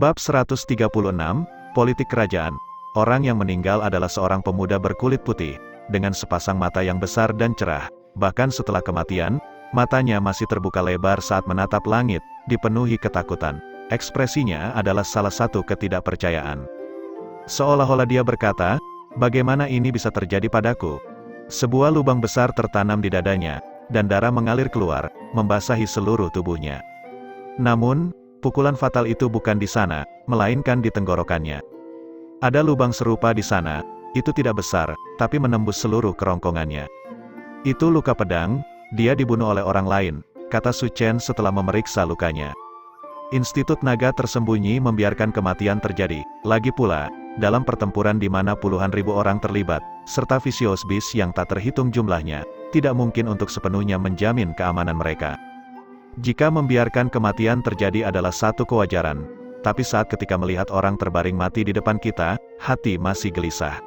Bab 136, Politik Kerajaan. Orang yang meninggal adalah seorang pemuda berkulit putih, dengan sepasang mata yang besar dan cerah. Bahkan setelah kematian, matanya masih terbuka lebar saat menatap langit, dipenuhi ketakutan. Ekspresinya adalah salah satu ketidakpercayaan. Seolah-olah dia berkata, "Bagaimana ini bisa terjadi padaku?" Sebuah lubang besar tertanam di dadanya, dan darah mengalir keluar, membasahi seluruh tubuhnya. Namun, pukulan fatal itu bukan di sana, melainkan di tenggorokannya. Ada lubang serupa di sana, itu tidak besar, tapi menembus seluruh kerongkongannya. Itu luka pedang, dia dibunuh oleh orang lain, kata Su Chen setelah memeriksa lukanya. Institut Naga tersembunyi membiarkan kematian terjadi, lagi pula, dalam pertempuran di mana puluhan ribu orang terlibat, serta Vicious Beast yang tak terhitung jumlahnya, tidak mungkin untuk sepenuhnya menjamin keamanan mereka. Jika membiarkan kematian terjadi adalah satu kewajaran, tapi saat ketika melihat orang terbaring mati di depan kita, hati masih gelisah.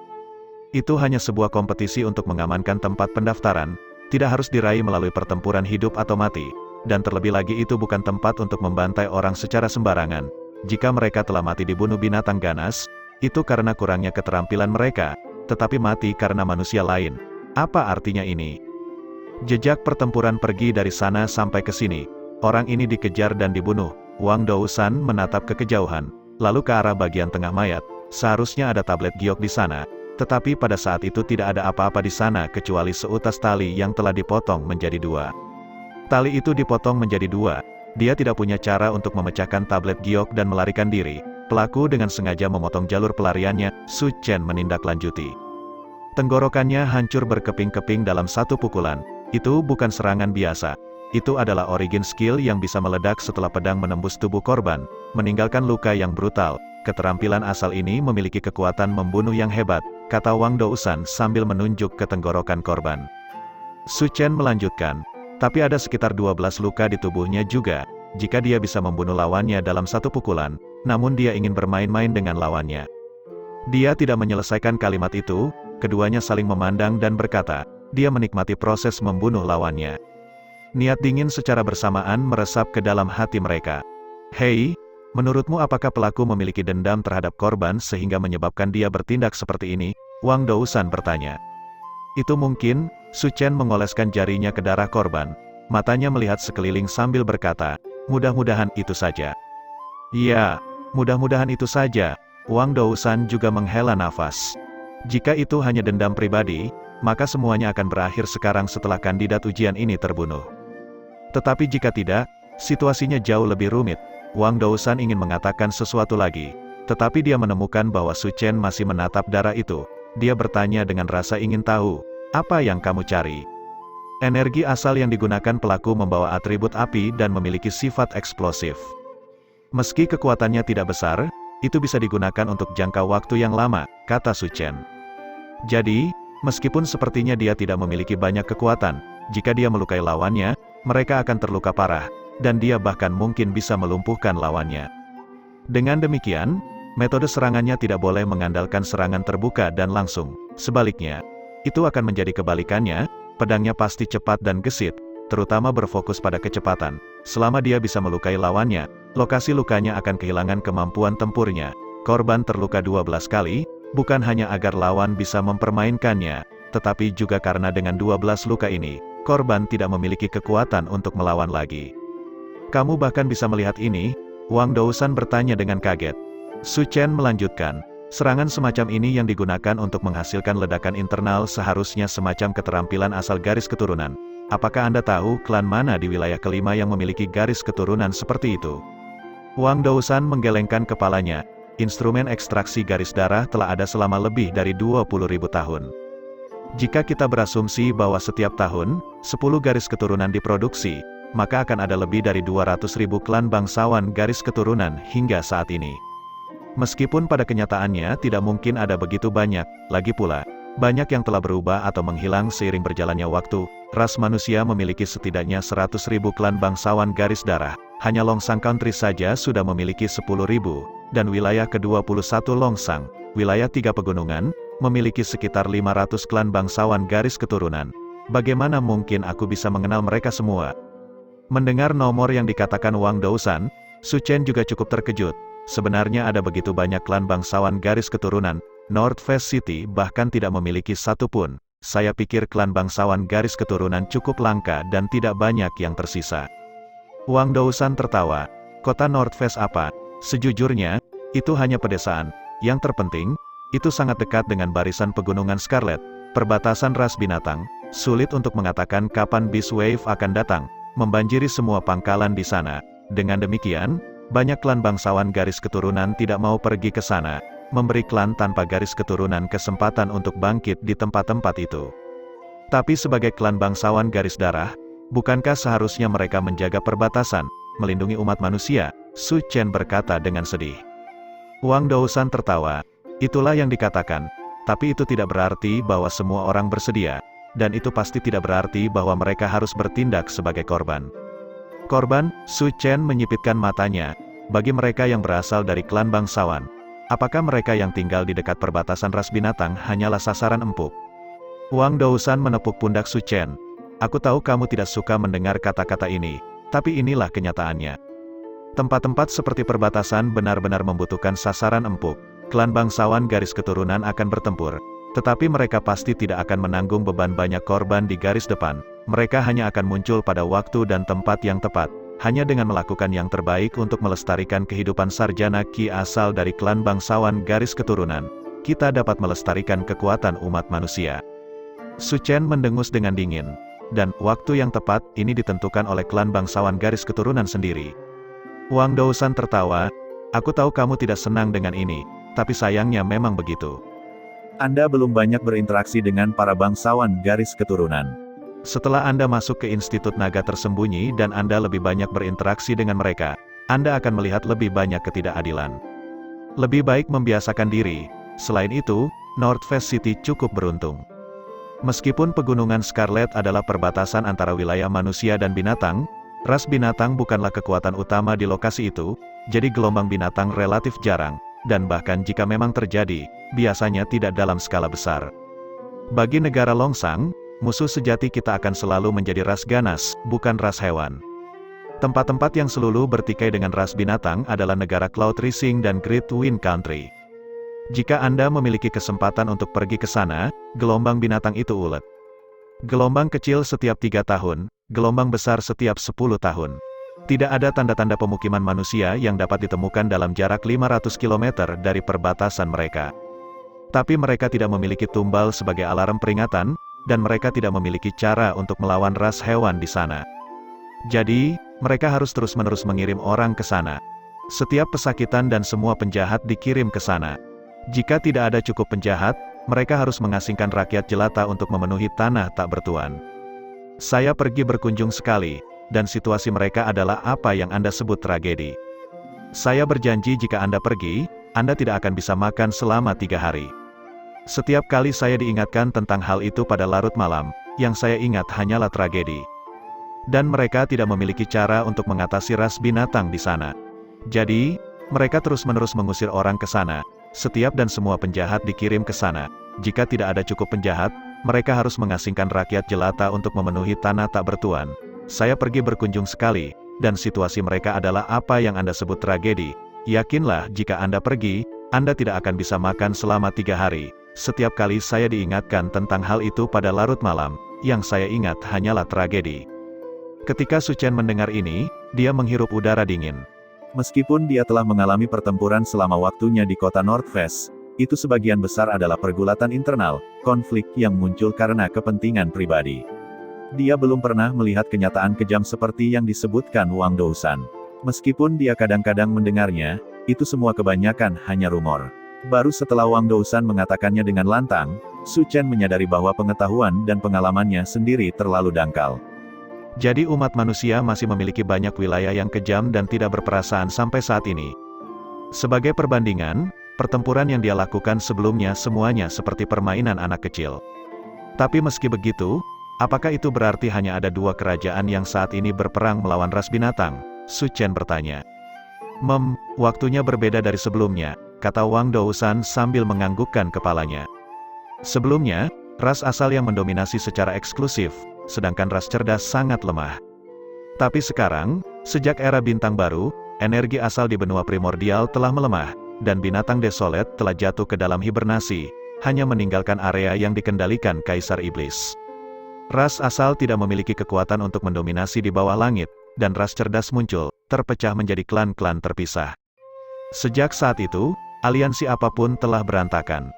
Itu hanya sebuah kompetisi untuk mengamankan tempat pendaftaran, tidak harus diraih melalui pertempuran hidup atau mati, dan terlebih lagi itu bukan tempat untuk membantai orang secara sembarangan. Jika mereka telah mati dibunuh binatang ganas, itu karena kurangnya keterampilan mereka, tetapi mati karena manusia lain. Apa artinya ini? Jejak pertempuran pergi dari sana sampai ke sini. Orang ini dikejar dan dibunuh. Wang Dousan menatap ke kejauhan, lalu ke arah bagian tengah mayat. Seharusnya ada tablet giok di sana, tetapi pada saat itu tidak ada apa-apa di sana kecuali seutas tali yang telah dipotong menjadi dua. Tali itu dipotong menjadi dua. Dia tidak punya cara untuk memecahkan tablet giok dan melarikan diri. Pelaku dengan sengaja memotong jalur pelariannya. Su Chen menindaklanjuti. Tenggorokannya hancur berkeping-keping dalam satu pukulan. Itu bukan serangan biasa. Itu adalah origin skill yang bisa meledak setelah pedang menembus tubuh korban, meninggalkan luka yang brutal. Keterampilan asal ini memiliki kekuatan membunuh yang hebat, kata Wang Dousan sambil menunjuk ke tenggorokan korban. Su Chen melanjutkan, tapi ada sekitar 12 luka di tubuhnya juga. Jika dia bisa membunuh lawannya dalam satu pukulan, namun dia ingin bermain-main dengan lawannya. Dia tidak menyelesaikan kalimat itu, keduanya saling memandang dan berkata, dia menikmati proses membunuh lawannya. Niat dingin secara bersamaan meresap ke dalam hati mereka. Hei, menurutmu apakah pelaku memiliki dendam terhadap korban sehingga menyebabkan dia bertindak seperti ini? Wang Dousan bertanya. Itu mungkin. Su Chen mengoleskan jarinya ke darah korban. Matanya melihat sekeliling sambil berkata, mudah-mudahan itu saja. Ya, mudah-mudahan itu saja. Wang Dousan juga menghela nafas. Jika itu hanya dendam pribadi, maka semuanya akan berakhir sekarang setelah kandidat ujian ini terbunuh. Tetapi jika tidak, situasinya jauh lebih rumit. Wang Dousan ingin mengatakan sesuatu lagi, tetapi dia menemukan bahwa Su Chen masih menatap darah itu. Dia bertanya dengan rasa ingin tahu, apa yang kamu cari? Energi asal yang digunakan pelaku membawa atribut api dan memiliki sifat eksplosif. Meski kekuatannya tidak besar, itu bisa digunakan untuk jangka waktu yang lama, kata Su Chen. Jadi, meskipun sepertinya dia tidak memiliki banyak kekuatan, jika dia melukai lawannya, mereka akan terluka parah, dan dia bahkan mungkin bisa melumpuhkan lawannya. Dengan demikian, metode serangannya tidak boleh mengandalkan serangan terbuka dan langsung. Sebaliknya, itu akan menjadi kebalikannya, pedangnya pasti cepat dan gesit, terutama berfokus pada kecepatan. Selama dia bisa melukai lawannya, lokasi lukanya akan kehilangan kemampuan tempurnya. Korban terluka 12 kali, bukan hanya agar lawan bisa mempermainkannya, tetapi juga karena dengan 12 luka ini, korban tidak memiliki kekuatan untuk melawan lagi. Kamu bahkan bisa melihat ini? Wang Dousan bertanya dengan kaget. Su Chen melanjutkan, serangan semacam ini yang digunakan untuk menghasilkan ledakan internal seharusnya semacam keterampilan asal garis keturunan. Apakah Anda tahu klan mana di wilayah kelima yang memiliki garis keturunan seperti itu? Wang Dousan menggelengkan kepalanya. Instrumen ekstraksi garis darah telah ada selama lebih dari 20.000 tahun. Jika kita berasumsi bahwa setiap tahun, 10 garis keturunan diproduksi, maka akan ada lebih dari 200.000 klan bangsawan garis keturunan hingga saat ini. Meskipun pada kenyataannya tidak mungkin ada begitu banyak, lagi pula, banyak yang telah berubah atau menghilang seiring berjalannya waktu. Ras manusia memiliki setidaknya 100.000 klan bangsawan garis darah. Hanya Longsang Country saja sudah memiliki 10.000, dan wilayah ke-21 Longsang, wilayah 3 pegunungan, memiliki sekitar 500 klan bangsawan garis keturunan. Bagaimana mungkin aku bisa mengenal mereka semua? Mendengar nomor yang dikatakan Wang Dousan, Su Chen juga cukup terkejut. Sebenarnya ada begitu banyak klan bangsawan garis keturunan, Northwest City bahkan tidak memiliki satu pun. Saya pikir klan bangsawan garis keturunan cukup langka dan tidak banyak yang tersisa. Wang Dousan tertawa. Kota Northwest apa? Sejujurnya, itu hanya pedesaan. Yang terpenting, itu sangat dekat dengan barisan pegunungan Scarlet, perbatasan ras binatang. Sulit untuk mengatakan kapan Beast Wave akan datang, membanjiri semua pangkalan di sana. Dengan demikian, banyak klan bangsawan garis keturunan tidak mau pergi ke sana, memberi klan tanpa garis keturunan kesempatan untuk bangkit di tempat-tempat itu. Tapi sebagai klan bangsawan garis darah, bukankah seharusnya mereka menjaga perbatasan, melindungi umat manusia? Su Chen berkata dengan sedih. Wang Dousan tertawa. Itulah yang dikatakan. Tapi itu tidak berarti bahwa semua orang bersedia. Dan itu pasti tidak berarti bahwa mereka harus bertindak sebagai korban. Korban? Su Chen menyipitkan matanya. Bagi mereka yang berasal dari klan bangsawan, apakah mereka yang tinggal di dekat perbatasan ras binatang hanyalah sasaran empuk? Wang Dousan menepuk pundak Su Chen. Aku tahu kamu tidak suka mendengar kata-kata ini, tapi inilah kenyataannya. Tempat-tempat seperti perbatasan benar-benar membutuhkan sasaran empuk. Klan bangsawan garis keturunan akan bertempur, tetapi mereka pasti tidak akan menanggung beban banyak korban di garis depan. Mereka hanya akan muncul pada waktu dan tempat yang tepat, hanya dengan melakukan yang terbaik untuk melestarikan kehidupan sarjana Qi asal dari klan bangsawan garis keturunan. Kita dapat melestarikan kekuatan umat manusia. Su Chen mendengus dengan dingin. Dan, waktu yang tepat, ini ditentukan oleh klan bangsawan garis keturunan sendiri. Wang Dousan tertawa. Aku tahu kamu tidak senang dengan ini, tapi sayangnya memang begitu. Anda belum banyak berinteraksi dengan para bangsawan garis keturunan. Setelah Anda masuk ke Institut Naga Tersembunyi dan Anda lebih banyak berinteraksi dengan mereka, Anda akan melihat lebih banyak ketidakadilan. Lebih baik membiasakan diri. Selain itu, Northwest City cukup beruntung. Meskipun pegunungan Scarlet adalah perbatasan antara wilayah manusia dan binatang, ras binatang bukanlah kekuatan utama di lokasi itu, jadi gelombang binatang relatif jarang, dan bahkan jika memang terjadi, biasanya tidak dalam skala besar. Bagi negara Longsang, musuh sejati kita akan selalu menjadi ras ganas, bukan ras hewan. Tempat-tempat yang selalu bertikai dengan ras binatang adalah negara Cloud Rising dan Great Wind Country. Jika Anda memiliki kesempatan untuk pergi ke sana, gelombang binatang itu ulet. Gelombang kecil setiap 3 tahun, gelombang besar setiap 10 tahun. Tidak ada tanda-tanda pemukiman manusia yang dapat ditemukan dalam jarak 500 km dari perbatasan mereka. Tapi mereka tidak memiliki tumbal sebagai alarm peringatan, dan mereka tidak memiliki cara untuk melawan ras hewan di sana. Jadi, mereka harus terus-menerus mengirim orang ke sana. Setiap pesakitan dan semua penjahat dikirim ke sana. Jika tidak ada cukup penjahat, mereka harus mengasingkan rakyat jelata untuk memenuhi tanah tak bertuan. Saya pergi berkunjung sekali, dan situasi mereka adalah apa yang Anda sebut tragedi. Saya berjanji jika Anda pergi, Anda tidak akan bisa makan selama 3 hari. Setiap kali saya diingatkan tentang hal itu pada larut malam, yang saya ingat hanyalah tragedi. Dan mereka tidak memiliki cara untuk mengatasi ras binatang di sana. Jadi, mereka terus-menerus mengusir orang ke sana. Setiap dan semua penjahat dikirim ke sana. Jika tidak ada cukup penjahat, mereka harus mengasingkan rakyat jelata untuk memenuhi tanah tak bertuan. Saya pergi berkunjung sekali, dan situasi mereka adalah apa yang Anda sebut tragedi. Yakinlah jika Anda pergi, Anda tidak akan bisa makan selama 3 hari. Setiap kali saya diingatkan tentang hal itu pada larut malam, yang saya ingat hanyalah tragedi. Ketika Su Chen mendengar ini, dia menghirup udara dingin. Meskipun dia telah mengalami pertempuran selama waktunya di kota Northwest, itu sebagian besar adalah pergulatan internal, konflik yang muncul karena kepentingan pribadi. Dia belum pernah melihat kenyataan kejam seperti yang disebutkan Wang Dousan. Meskipun dia kadang-kadang mendengarnya, itu semua kebanyakan hanya rumor. Baru setelah Wang Dousan mengatakannya dengan lantang, Su Chen menyadari bahwa pengetahuan dan pengalamannya sendiri terlalu dangkal. Jadi umat manusia masih memiliki banyak wilayah yang kejam dan tidak berperasaan sampai saat ini. Sebagai perbandingan, pertempuran yang dia lakukan sebelumnya semuanya seperti permainan anak kecil. Tapi meski begitu, apakah itu berarti hanya ada 2 kerajaan yang saat ini berperang melawan ras binatang? Su Chen bertanya. Waktunya berbeda dari sebelumnya, kata Wang Dousan sambil menganggukkan kepalanya. Sebelumnya, ras asal yang mendominasi secara eksklusif, sedangkan ras cerdas sangat lemah. Tapi sekarang, sejak era bintang baru, energi asal di benua primordial telah melemah, dan binatang desolate telah jatuh ke dalam hibernasi, hanya meninggalkan area yang dikendalikan Kaisar Iblis. Ras asal tidak memiliki kekuatan untuk mendominasi di bawah langit, dan ras cerdas muncul, terpecah menjadi klan-klan terpisah. Sejak saat itu, aliansi apapun telah berantakan.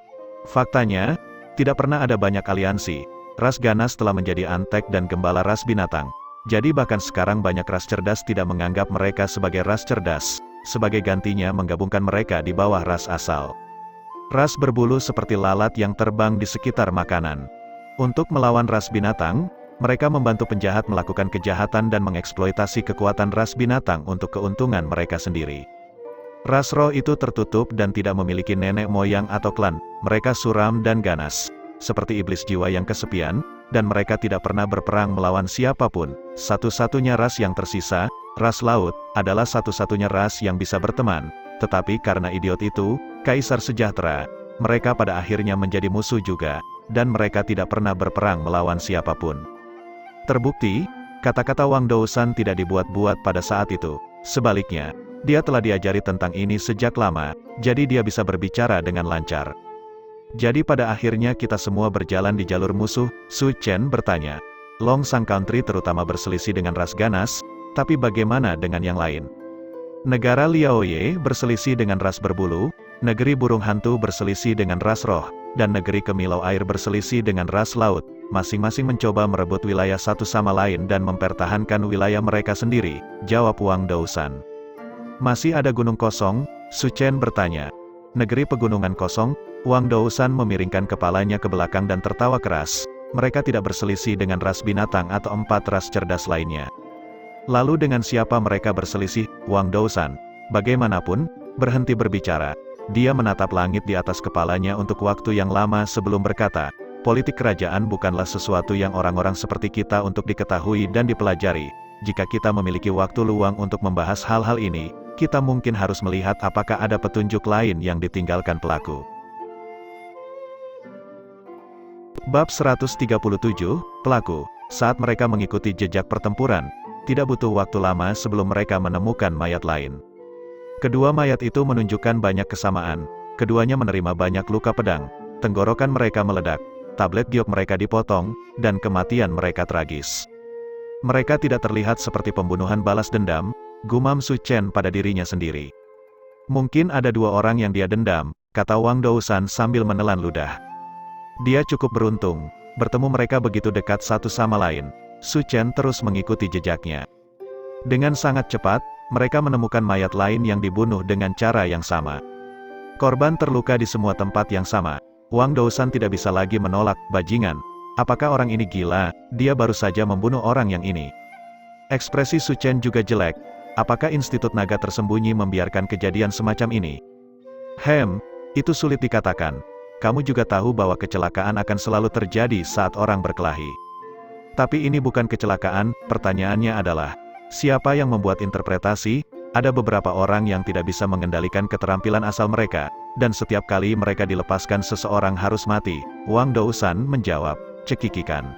Faktanya, tidak pernah ada banyak aliansi. Ras ganas telah menjadi antek dan gembala ras binatang. Jadi bahkan sekarang banyak ras cerdas tidak menganggap mereka sebagai ras cerdas, sebagai gantinya menggabungkan mereka di bawah ras asal. Ras berbulu seperti lalat yang terbang di sekitar makanan. Untuk melawan ras binatang, mereka membantu penjahat melakukan kejahatan dan mengeksploitasi kekuatan ras binatang untuk keuntungan mereka sendiri. Ras roh itu tertutup dan tidak memiliki nenek moyang atau klan, mereka suram dan ganas. Seperti iblis jiwa yang kesepian, dan mereka tidak pernah berperang melawan siapapun. Satu-satunya ras yang tersisa, ras laut, adalah satu-satunya ras yang bisa berteman. Tetapi karena idiot itu, Kaisar Sejahtera, mereka pada akhirnya menjadi musuh juga, dan mereka tidak pernah berperang melawan siapapun. Terbukti, kata-kata Wang Dousan tidak dibuat-buat pada saat itu. Sebaliknya, dia telah diajari tentang ini sejak lama, jadi dia bisa berbicara dengan lancar. Jadi pada akhirnya kita semua berjalan di jalur musuh, Su Chen bertanya. Long Sang Country terutama berselisih dengan ras ganas, tapi bagaimana dengan yang lain? Negara Liaoye berselisih dengan ras berbulu, negeri burung hantu berselisih dengan ras roh, dan negeri kemilau air berselisih dengan ras laut, masing-masing mencoba merebut wilayah satu sama lain dan mempertahankan wilayah mereka sendiri, jawab Wang Dousan. Masih ada gunung kosong? Su Chen bertanya. Negeri pegunungan kosong? Wang Dousan memiringkan kepalanya ke belakang dan tertawa keras. Mereka tidak berselisih dengan ras binatang atau 4 ras cerdas lainnya. Lalu dengan siapa mereka berselisih? Wang Dousan, bagaimanapun, berhenti berbicara. Dia menatap langit di atas kepalanya untuk waktu yang lama sebelum berkata, politik kerajaan bukanlah sesuatu yang orang-orang seperti kita untuk diketahui dan dipelajari. Jika kita memiliki waktu luang untuk membahas hal-hal ini, kita mungkin harus melihat apakah ada petunjuk lain yang ditinggalkan pelaku. Bab 137, Pelaku. Saat mereka mengikuti jejak pertempuran, tidak butuh waktu lama sebelum mereka menemukan mayat lain. Kedua mayat itu menunjukkan banyak kesamaan. Keduanya menerima banyak luka pedang, tenggorokan mereka meledak, tablet giok mereka dipotong, dan kematian mereka tragis. Mereka tidak terlihat seperti pembunuhan balas dendam, gumam Su Chen pada dirinya sendiri. Mungkin ada 2 orang yang dia dendam, kata Wang Dousan sambil menelan ludah. Dia cukup beruntung, bertemu mereka begitu dekat satu sama lain. Su Chen terus mengikuti jejaknya. Dengan sangat cepat, mereka menemukan mayat lain yang dibunuh dengan cara yang sama. Korban terluka di semua tempat yang sama. Wang Dousan tidak bisa lagi menolak, bajingan. Apakah orang ini gila? Dia baru saja membunuh orang yang ini. Ekspresi Su Chen juga jelek. Apakah Institut Naga Tersembunyi membiarkan kejadian semacam ini? Itu sulit dikatakan. Kamu juga tahu bahwa kecelakaan akan selalu terjadi saat orang berkelahi. Tapi ini bukan kecelakaan, pertanyaannya adalah, siapa yang membuat interpretasi? Ada beberapa orang yang tidak bisa mengendalikan keterampilan asal mereka, dan setiap kali mereka dilepaskan seseorang harus mati. Wang Dousan menjawab, cekikikan.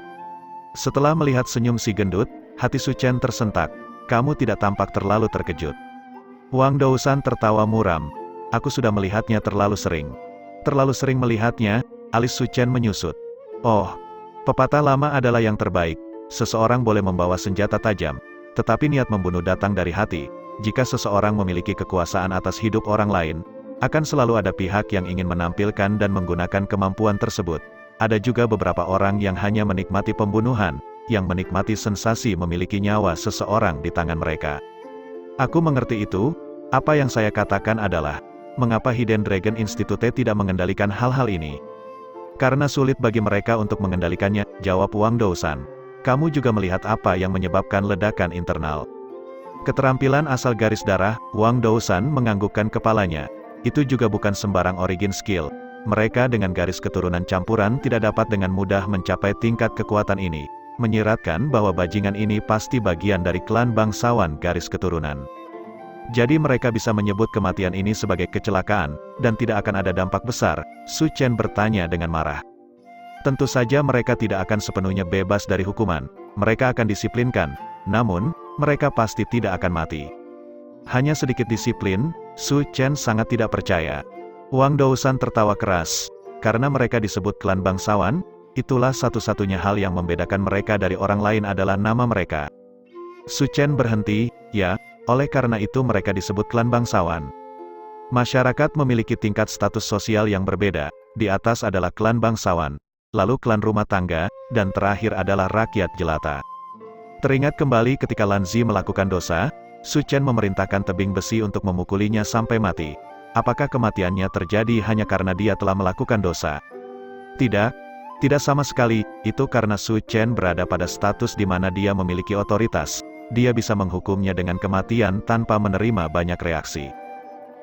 Setelah melihat senyum si gendut, hati Su Chen tersentak. Kamu tidak tampak terlalu terkejut. Wang Dousan tertawa muram. Aku sudah melihatnya terlalu sering. Terlalu sering melihatnya, alis Su Chen menyusut. Oh, pepatah lama adalah yang terbaik. Seseorang boleh membawa senjata tajam, tetapi niat membunuh datang dari hati. Jika seseorang memiliki kekuasaan atas hidup orang lain, akan selalu ada pihak yang ingin menampilkan dan menggunakan kemampuan tersebut. Ada juga beberapa orang yang hanya menikmati pembunuhan, yang menikmati sensasi memiliki nyawa seseorang di tangan mereka. Aku mengerti itu. Apa yang saya katakan adalah, mengapa Hidden Dragon Institute tidak mengendalikan hal-hal ini? Karena sulit bagi mereka untuk mengendalikannya, jawab Wang Dousan. Kamu juga melihat apa yang menyebabkan ledakan internal. Keterampilan asal garis darah, Wang Dousan menganggukkan kepalanya. Itu juga bukan sembarang origin skill. Mereka dengan garis keturunan campuran tidak dapat dengan mudah mencapai tingkat kekuatan ini. Menyiratkan bahwa bajingan ini pasti bagian dari klan bangsawan garis keturunan. Jadi mereka bisa menyebut kematian ini sebagai kecelakaan, dan tidak akan ada dampak besar. Su Chen bertanya dengan marah. Tentu saja mereka tidak akan sepenuhnya bebas dari hukuman. Mereka akan disiplinkan, namun, mereka pasti tidak akan mati. Hanya sedikit disiplin, Su Chen sangat tidak percaya. Wang Dousan tertawa keras. Karena mereka disebut klan bangsawan, itulah satu-satunya hal yang membedakan mereka dari orang lain adalah nama mereka. Su Chen berhenti, ya, oleh karena itu mereka disebut klan bangsawan. Masyarakat memiliki tingkat status sosial yang berbeda, di atas adalah klan bangsawan, lalu klan rumah tangga, dan terakhir adalah rakyat jelata. Teringat kembali ketika Lan Zi melakukan dosa, Su Chen memerintahkan tebing besi untuk memukulinya sampai mati. Apakah kematiannya terjadi hanya karena dia telah melakukan dosa? Tidak, tidak sama sekali, itu karena Su Chen berada pada status di mana dia memiliki otoritas. Dia bisa menghukumnya dengan kematian tanpa menerima banyak reaksi.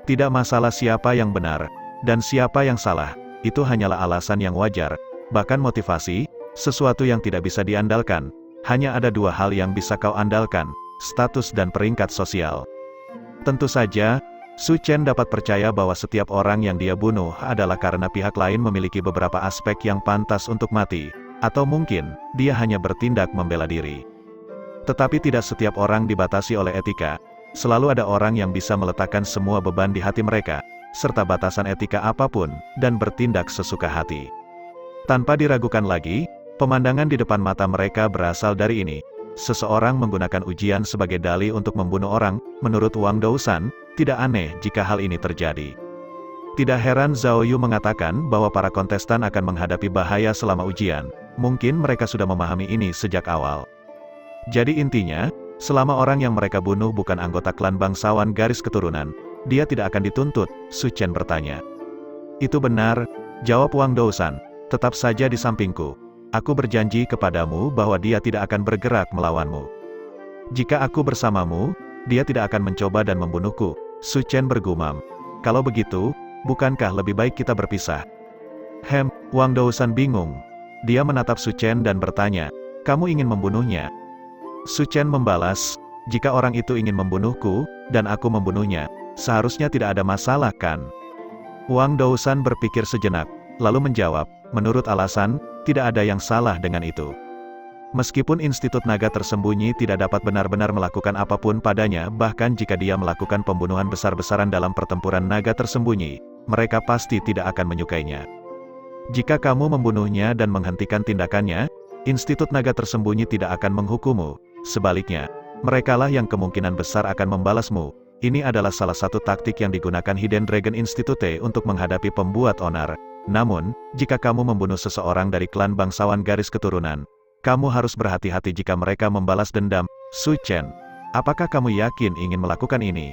Tidak masalah siapa yang benar, dan siapa yang salah, itu hanyalah alasan yang wajar, bahkan motivasi, sesuatu yang tidak bisa diandalkan. Hanya ada dua hal yang bisa kau andalkan, status dan peringkat sosial. Tentu saja, Su Chen dapat percaya bahwa setiap orang yang dia bunuh adalah karena pihak lain memiliki beberapa aspek yang pantas untuk mati, atau mungkin, dia hanya bertindak membela diri. Tetapi tidak setiap orang dibatasi oleh etika, selalu ada orang yang bisa meletakkan semua beban di hati mereka, serta batasan etika apapun, dan bertindak sesuka hati. Tanpa diragukan lagi, pemandangan di depan mata mereka berasal dari ini. Seseorang menggunakan ujian sebagai dalih untuk membunuh orang, menurut Wang Dousan, tidak aneh jika hal ini terjadi. Tidak heran Zhao Yu mengatakan bahwa para kontestan akan menghadapi bahaya selama ujian, mungkin mereka sudah memahami ini sejak awal. Jadi intinya, selama orang yang mereka bunuh bukan anggota klan bangsawan garis keturunan, dia tidak akan dituntut, Su Chen bertanya. Itu benar, jawab Wang Dousan, tetap saja di sampingku. Aku berjanji kepadamu bahwa dia tidak akan bergerak melawanmu. Jika aku bersamamu, dia tidak akan mencoba dan membunuhku, Su Chen bergumam. Kalau begitu, bukankah lebih baik kita berpisah? Wang Dousan bingung. Dia menatap Su Chen dan bertanya, kamu ingin membunuhnya? Su Chen membalas, jika orang itu ingin membunuhku, dan aku membunuhnya, seharusnya tidak ada masalah kan? Wang Dousan berpikir sejenak, lalu menjawab, menurut alasan, tidak ada yang salah dengan itu. Meskipun Institut Naga Tersembunyi tidak dapat benar-benar melakukan apapun padanya, bahkan jika dia melakukan pembunuhan besar-besaran dalam pertempuran naga tersembunyi, mereka pasti tidak akan menyukainya. Jika kamu membunuhnya dan menghentikan tindakannya, Institut Naga Tersembunyi tidak akan menghukummu. Sebaliknya, merekalah yang kemungkinan besar akan membalasmu. Ini adalah salah satu taktik yang digunakan Hidden Dragon Institute untuk menghadapi pembuat onar. Namun, jika kamu membunuh seseorang dari klan bangsawan garis keturunan, kamu harus berhati-hati jika mereka membalas dendam. Su Chen, apakah kamu yakin ingin melakukan ini?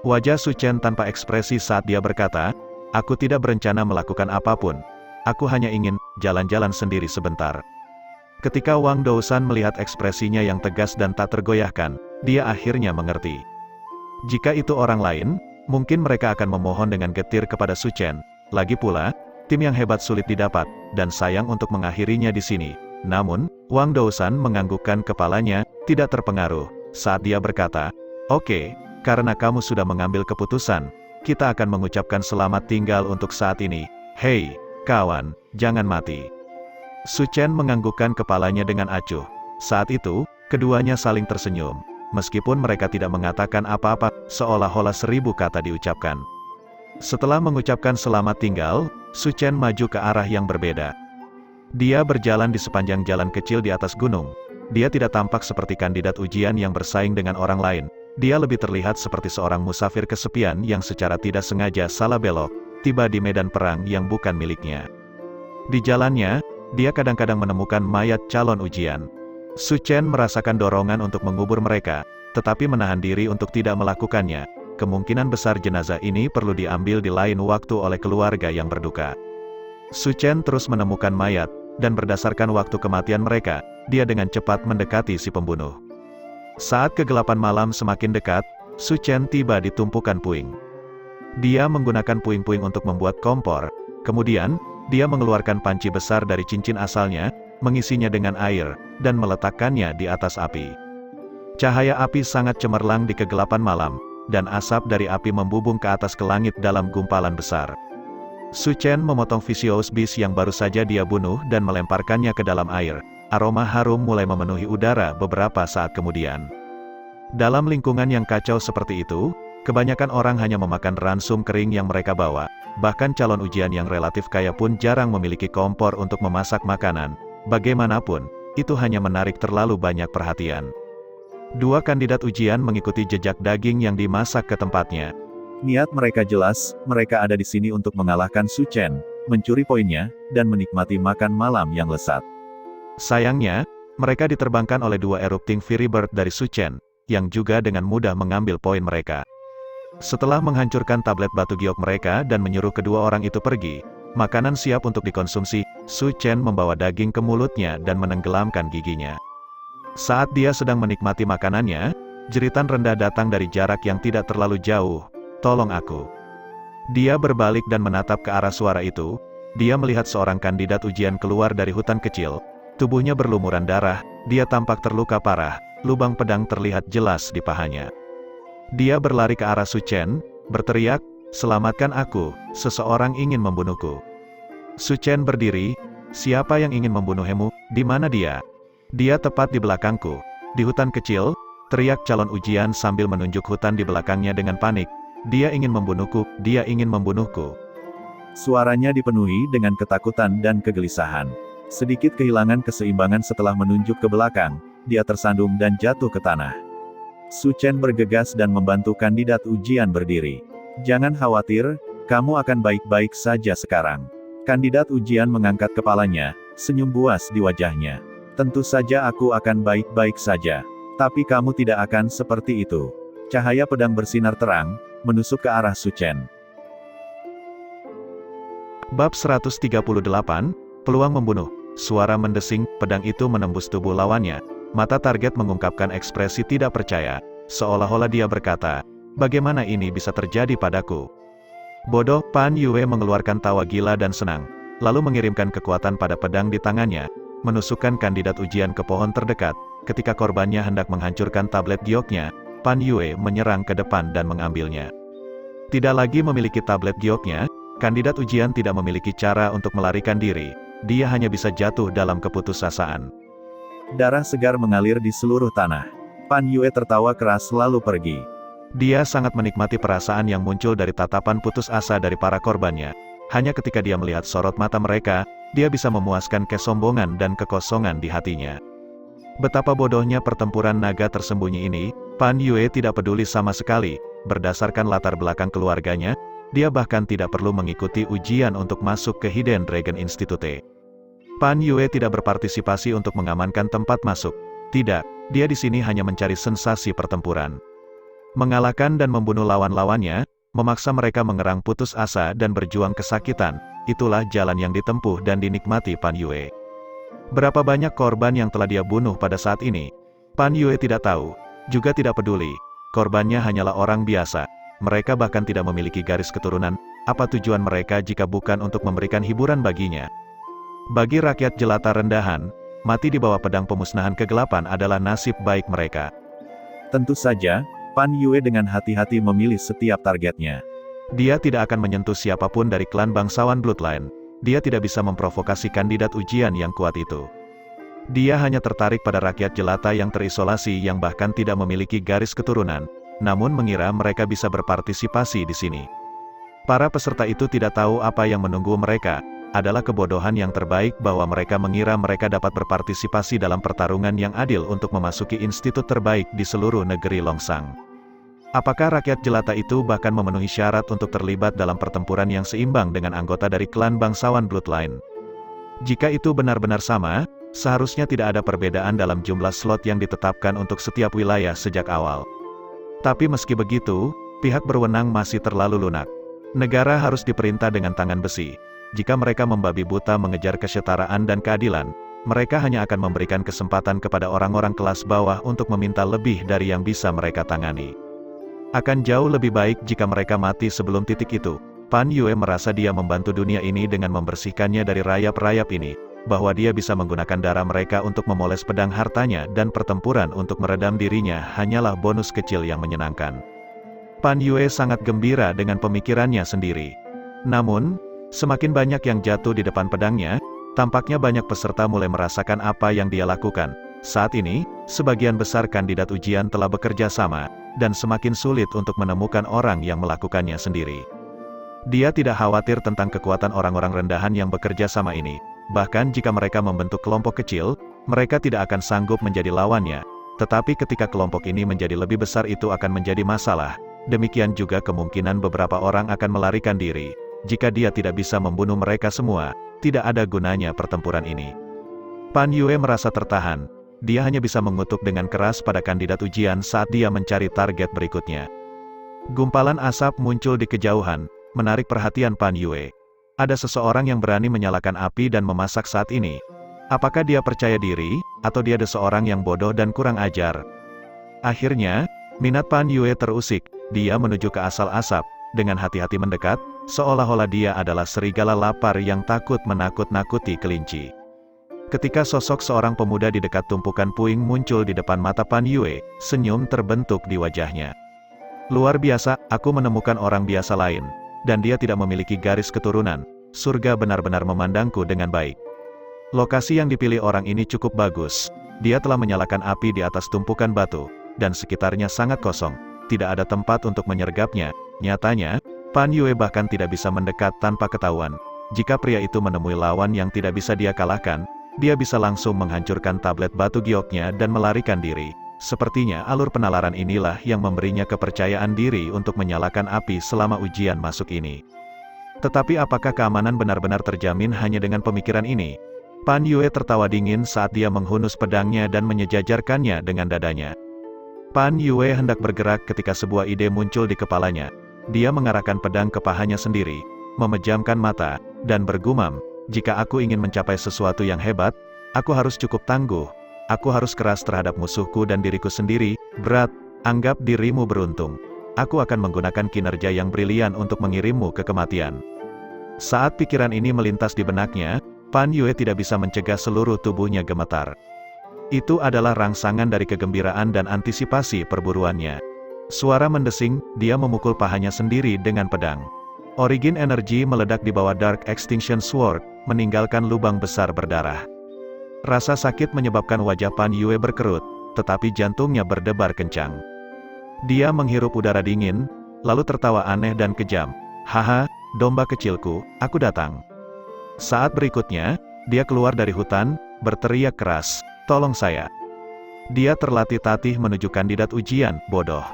Wajah Su Chen tanpa ekspresi saat dia berkata, aku tidak berencana melakukan apapun. Aku hanya ingin jalan-jalan sendiri sebentar. Ketika Wang Dousan melihat ekspresinya yang tegas dan tak tergoyahkan, dia akhirnya mengerti. Jika itu orang lain, mungkin mereka akan memohon dengan getir kepada Su Chen. Lagi pula, tim yang hebat sulit didapat, dan sayang untuk mengakhirinya di sini. Namun, Wang Dousan menganggukkan kepalanya, tidak terpengaruh, saat dia berkata, oke, karena kamu sudah mengambil keputusan, kita akan mengucapkan selamat tinggal untuk saat ini. Hei, kawan, jangan mati. Su Chen menganggukkan kepalanya dengan acuh. Saat itu, keduanya saling tersenyum. Meskipun mereka tidak mengatakan apa-apa, seolah-olah 1000 kata diucapkan. Setelah mengucapkan selamat tinggal, Su Chen maju ke arah yang berbeda. Dia berjalan di sepanjang jalan kecil di atas gunung. Dia tidak tampak seperti kandidat ujian yang bersaing dengan orang lain. Dia lebih terlihat seperti seorang musafir kesepian yang secara tidak sengaja salah belok, tiba di medan perang yang bukan miliknya. Di jalannya, dia kadang-kadang menemukan mayat calon ujian. Su Chen merasakan dorongan untuk mengubur mereka, tetapi menahan diri untuk tidak melakukannya. Kemungkinan besar jenazah ini perlu diambil di lain waktu oleh keluarga yang berduka. Su Chen terus menemukan mayat, dan berdasarkan waktu kematian mereka, dia dengan cepat mendekati si pembunuh. Saat kegelapan malam semakin dekat, Su Chen tiba di tumpukan puing. Dia menggunakan puing-puing untuk membuat kompor, kemudian, dia mengeluarkan panci besar dari cincin asalnya, mengisinya dengan air, dan meletakkannya di atas api. Cahaya api sangat cemerlang di kegelapan malam, dan asap dari api membubung ke atas ke langit dalam gumpalan besar. Su Chen memotong Vicious Beast yang baru saja dia bunuh dan melemparkannya ke dalam air. Aroma harum mulai memenuhi udara beberapa saat kemudian. Dalam lingkungan yang kacau seperti itu, kebanyakan orang hanya memakan ransum kering yang mereka bawa. Bahkan calon ujian yang relatif kaya pun jarang memiliki kompor untuk memasak makanan. Bagaimanapun, itu hanya menarik terlalu banyak perhatian. Dua kandidat ujian mengikuti jejak daging yang dimasak ke tempatnya. Niat mereka jelas, mereka ada di sini untuk mengalahkan Su Chen, mencuri poinnya, dan menikmati makan malam yang lezat. Sayangnya, mereka diterbangkan oleh dua erupting Fury Bird dari Su Chen, yang juga dengan mudah mengambil poin mereka. Setelah menghancurkan tablet batu giok mereka dan menyuruh kedua orang itu pergi, makanan siap untuk dikonsumsi, Su Chen membawa daging ke mulutnya dan menenggelamkan giginya. Saat dia sedang menikmati makanannya, jeritan rendah datang dari jarak yang tidak terlalu jauh, "Tolong aku." Dia berbalik dan menatap ke arah suara itu. Dia melihat seorang kandidat ujian keluar dari hutan kecil. Tubuhnya berlumuran darah, dia tampak terluka parah, lubang pedang terlihat jelas di pahanya. Dia berlari ke arah Su Chen, berteriak, "Selamatkan aku, seseorang ingin membunuhku." Su Chen berdiri, "Siapa yang ingin membunuhmu? Di mana dia?" "Dia tepat di belakangku, di hutan kecil," teriak calon ujian sambil menunjuk hutan di belakangnya dengan panik. "Dia ingin membunuhku, dia ingin membunuhku." Suaranya dipenuhi dengan ketakutan dan kegelisahan. Sedikit kehilangan keseimbangan setelah menunjuk ke belakang, dia tersandung dan jatuh ke tanah. Su Chen bergegas dan membantu kandidat ujian berdiri. "Jangan khawatir, kamu akan baik-baik saja sekarang." Kandidat ujian mengangkat kepalanya, senyum buas di wajahnya. "Tentu saja aku akan baik-baik saja. Tapi kamu tidak akan seperti itu." Cahaya pedang bersinar terang, menusuk ke arah Su Chen. Bab 138, Peluang Membunuh. Suara mendesing, pedang itu menembus tubuh lawannya. Mata target mengungkapkan ekspresi tidak percaya, seolah-olah dia berkata, "Bagaimana ini bisa terjadi padaku?" "Bodoh," Pan Yue mengeluarkan tawa gila dan senang, lalu mengirimkan kekuatan pada pedang di tangannya, menusukkan kandidat ujian ke pohon terdekat. Ketika korbannya hendak menghancurkan tablet gioknya, Pan Yue menyerang ke depan dan mengambilnya. Tidak lagi memiliki tablet gioknya, kandidat ujian tidak memiliki cara untuk melarikan diri. Dia hanya bisa jatuh dalam keputusasaan. Darah segar mengalir di seluruh tanah. Pan Yue tertawa keras lalu pergi. Dia sangat menikmati perasaan yang muncul dari tatapan putus asa dari para korbannya. Hanya ketika dia melihat sorot mata mereka, dia bisa memuaskan kesombongan dan kekosongan di hatinya. Betapa bodohnya pertempuran naga tersembunyi ini, Pan Yue tidak peduli sama sekali. Berdasarkan latar belakang keluarganya, dia bahkan tidak perlu mengikuti ujian untuk masuk ke Hidden Dragon Institute. Pan Yue tidak berpartisipasi untuk mengamankan tempat masuk. Tidak, dia di sini hanya mencari sensasi pertempuran. Mengalahkan dan membunuh lawan-lawannya, memaksa mereka mengerang putus asa dan berjuang kesakitan, itulah jalan yang ditempuh dan dinikmati Pan Yue. Berapa banyak korban yang telah dia bunuh pada saat ini? Pan Yue tidak tahu, juga tidak peduli. Korbannya hanyalah orang biasa. Mereka bahkan tidak memiliki garis keturunan. Apa tujuan mereka jika bukan untuk memberikan hiburan baginya? Bagi rakyat jelata rendahan, mati di bawah pedang pemusnahan kegelapan adalah nasib baik mereka. Tentu saja, Pan Yue dengan hati-hati memilih setiap targetnya. Dia tidak akan menyentuh siapapun dari klan bangsawan Bloodline. Dia tidak bisa memprovokasi kandidat ujian yang kuat itu. Dia hanya tertarik pada rakyat jelata yang terisolasi yang bahkan tidak memiliki garis keturunan, namun mengira mereka bisa berpartisipasi di sini. Para peserta itu tidak tahu apa yang menunggu mereka. Adalah kebodohan yang terbaik bahwa mereka mengira mereka dapat berpartisipasi dalam pertarungan yang adil untuk memasuki institut terbaik di seluruh negeri Longsang. Apakah rakyat jelata itu bahkan memenuhi syarat untuk terlibat dalam pertempuran yang seimbang dengan anggota dari klan bangsawan Bloodline? Jika itu benar-benar sama, seharusnya tidak ada perbedaan dalam jumlah slot yang ditetapkan untuk setiap wilayah sejak awal. Tapi meski begitu, pihak berwenang masih terlalu lunak. Negara harus diperintah dengan tangan besi. Jika mereka membabi buta mengejar kesetaraan dan keadilan, mereka hanya akan memberikan kesempatan kepada orang-orang kelas bawah untuk meminta lebih dari yang bisa mereka tangani. Akan jauh lebih baik jika mereka mati sebelum titik itu. Pan Yue merasa dia membantu dunia ini dengan membersihkannya dari rayap-rayap ini, bahwa dia bisa menggunakan darah mereka untuk memoles pedang hartanya dan pertempuran untuk meredam dirinya hanyalah bonus kecil yang menyenangkan. Pan Yue sangat gembira dengan pemikirannya sendiri. Namun, semakin banyak yang jatuh di depan pedangnya, tampaknya banyak peserta mulai merasakan apa yang dia lakukan. Saat ini, sebagian besar kandidat ujian telah bekerja sama, dan semakin sulit untuk menemukan orang yang melakukannya sendiri. Dia tidak khawatir tentang kekuatan orang-orang rendahan yang bekerja sama ini. Bahkan jika mereka membentuk kelompok kecil, mereka tidak akan sanggup menjadi lawannya. Tetapi ketika kelompok ini menjadi lebih besar itu akan menjadi masalah. Demikian juga kemungkinan beberapa orang akan melarikan diri. Jika dia tidak bisa membunuh mereka semua, tidak ada gunanya pertempuran ini. Pan Yue merasa tertahan. Dia hanya bisa mengutuk dengan keras pada kandidat ujian saat dia mencari target berikutnya. Gumpalan asap muncul di kejauhan, menarik perhatian Pan Yue. Ada seseorang yang berani menyalakan api dan memasak saat ini. Apakah dia percaya diri, atau dia ada seorang yang bodoh dan kurang ajar? Akhirnya, minat Pan Yue terusik. Dia menuju ke asal asap, dengan hati-hati mendekat, seolah-olah dia adalah serigala lapar yang takut menakut-nakuti kelinci. Ketika sosok seorang pemuda di dekat tumpukan puing muncul di depan mata Pan Yue, senyum terbentuk di wajahnya. Luar biasa, aku menemukan orang biasa lain, dan dia tidak memiliki garis keturunan. Surga benar-benar memandangku dengan baik. Lokasi yang dipilih orang ini cukup bagus. Dia telah menyalakan api di atas tumpukan batu, dan sekitarnya sangat kosong. Tidak ada tempat untuk menyergapnya. Nyatanya, Pan Yue bahkan tidak bisa mendekat tanpa ketahuan. Jika pria itu menemui lawan yang tidak bisa dia kalahkan, dia bisa langsung menghancurkan tablet batu gioknya dan melarikan diri. Sepertinya alur penalaran inilah yang memberinya kepercayaan diri untuk menyalakan api selama ujian masuk ini. Tetapi apakah keamanan benar-benar terjamin hanya dengan pemikiran ini? Pan Yue tertawa dingin saat dia menghunus pedangnya dan menyejajarkannya dengan dadanya. Pan Yue hendak bergerak ketika sebuah ide muncul di kepalanya. Dia mengarahkan pedang ke pahanya sendiri, memejamkan mata, dan bergumam, jika aku ingin mencapai sesuatu yang hebat, aku harus cukup tangguh. Aku harus keras terhadap musuhku dan diriku sendiri. Berat, anggap dirimu beruntung. Aku akan menggunakan kinerja yang brilian untuk mengirimmu ke kematian. Saat pikiran ini melintas di benaknya, Pan Yue tidak bisa mencegah seluruh tubuhnya gemetar. Itu adalah rangsangan dari kegembiraan dan antisipasi perburuannya. Suara mendesing, dia memukul pahanya sendiri dengan pedang. Origin energi meledak di bawah Dark Extinction Sword, meninggalkan lubang besar berdarah. Rasa sakit menyebabkan wajah Pan Yue berkerut, tetapi jantungnya berdebar kencang. Dia menghirup udara dingin, lalu tertawa aneh dan kejam. Haha, domba kecilku, aku datang. Saat berikutnya, dia keluar dari hutan, berteriak keras, tolong saya. Dia terlatih-tatih menuju kandidat ujian, bodoh.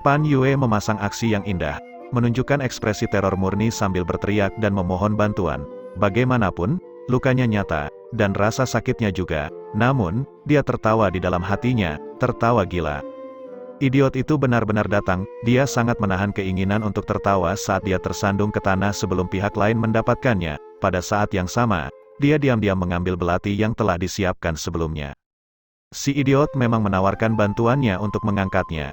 Pan Yue memasang aksi yang indah, menunjukkan ekspresi teror murni sambil berteriak dan memohon bantuan. Bagaimanapun, lukanya nyata, dan rasa sakitnya juga. Namun, dia tertawa di dalam hatinya, tertawa gila. Idiot itu benar-benar datang. Dia sangat menahan keinginan untuk tertawa saat dia tersandung ke tanah sebelum pihak lain mendapatkannya. Pada saat yang sama, dia diam-diam mengambil belati yang telah disiapkan sebelumnya. Si idiot memang menawarkan bantuannya untuk mengangkatnya.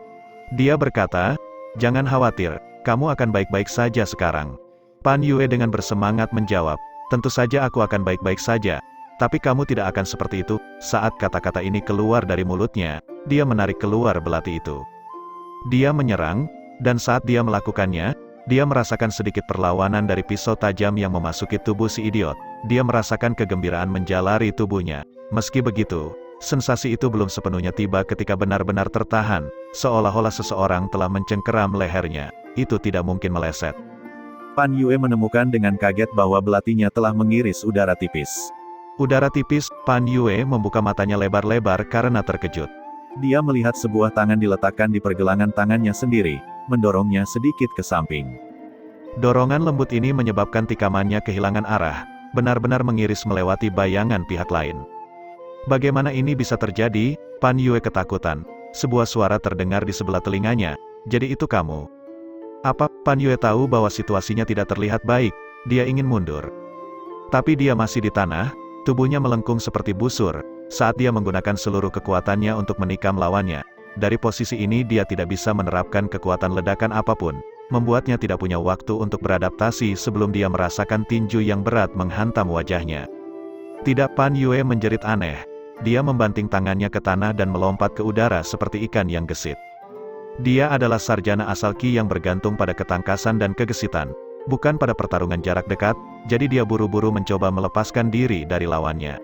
Dia berkata, jangan khawatir, kamu akan baik-baik saja sekarang. Pan Yue dengan bersemangat menjawab, tentu saja aku akan baik-baik saja. Tapi kamu tidak akan seperti itu. Saat kata-kata ini keluar dari mulutnya, dia menarik keluar belati itu. Dia menyerang, dan saat dia melakukannya, dia merasakan sedikit perlawanan dari pisau tajam yang memasuki tubuh si idiot. Dia merasakan kegembiraan menjalari tubuhnya. Meski begitu, sensasi itu belum sepenuhnya tiba ketika benar-benar tertahan, seolah-olah seseorang telah mencengkeram lehernya. Itu tidak mungkin meleset. Pan Yue menemukan dengan kaget bahwa belatinya telah mengiris udara tipis. Udara tipis, Pan Yue membuka matanya lebar-lebar karena terkejut. Dia melihat sebuah tangan diletakkan di pergelangan tangannya sendiri, mendorongnya sedikit ke samping. Dorongan lembut ini menyebabkan tikamannya kehilangan arah, benar-benar mengiris melewati bayangan pihak lain. Bagaimana ini bisa terjadi? Pan Yue ketakutan. Sebuah suara terdengar di sebelah telinganya. Jadi itu kamu? Apa? Pan Yue tahu bahwa situasinya tidak terlihat baik. Dia ingin mundur. Tapi dia masih di tanah, tubuhnya melengkung seperti busur, saat dia menggunakan seluruh kekuatannya untuk menikam lawannya. Dari posisi ini dia tidak bisa menerapkan kekuatan ledakan apapun, membuatnya tidak punya waktu untuk beradaptasi sebelum dia merasakan tinju yang berat menghantam wajahnya. Tidak, Pan Yue menjerit aneh. Dia membanting tangannya ke tanah dan melompat ke udara seperti ikan yang gesit. Dia adalah sarjana asal Qi yang bergantung pada ketangkasan dan kegesitan, bukan pada pertarungan jarak dekat, jadi dia buru-buru mencoba melepaskan diri dari lawannya.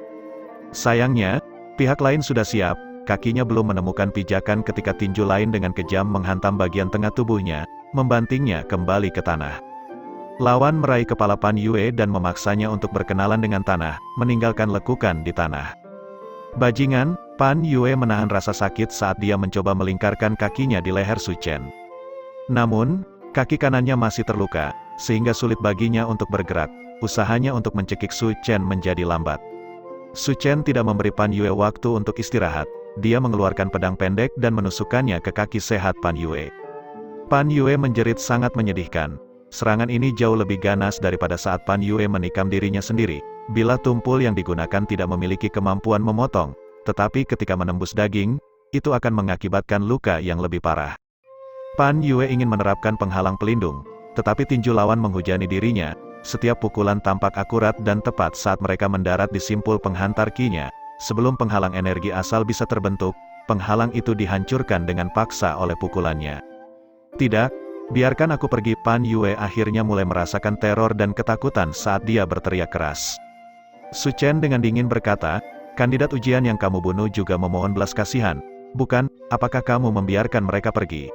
Sayangnya, Pihak lain sudah siap, kakinya belum menemukan pijakan ketika tinju lain dengan kejam menghantam bagian tengah tubuhnya, membantingnya kembali ke tanah. Lawan meraih kepala Pan Yue dan memaksanya untuk berkenalan dengan tanah, meninggalkan lekukan di tanah. Bajingan, Pan Yue menahan rasa sakit saat dia mencoba melingkarkan kakinya di leher Su Chen. Namun, kaki kanannya masih terluka, sehingga sulit baginya untuk bergerak. Usahanya untuk mencekik Su Chen menjadi lambat. Su Chen tidak memberi Pan Yue waktu untuk istirahat. Dia mengeluarkan pedang pendek dan menusukkannya ke kaki sehat Pan Yue. Pan Yue menjerit sangat menyedihkan. Serangan ini jauh lebih ganas daripada saat Pan Yue menikam dirinya sendiri. Bila tumpul yang digunakan tidak memiliki kemampuan memotong, tetapi ketika menembus daging, itu akan mengakibatkan luka yang lebih parah. Pan Yue ingin menerapkan penghalang pelindung, tetapi tinju lawan menghujani dirinya. Setiap pukulan tampak akurat dan tepat saat mereka mendarat di simpul penghantar ki-nya. Sebelum penghalang energi asal bisa terbentuk, penghalang itu dihancurkan dengan paksa oleh pukulannya. Tidak, biarkan aku pergi. Pan Yue akhirnya mulai merasakan teror dan ketakutan saat dia berteriak keras. Su Chen dengan dingin berkata, kandidat ujian yang kamu bunuh juga memohon belas kasihan, bukan? Apakah kamu membiarkan mereka pergi?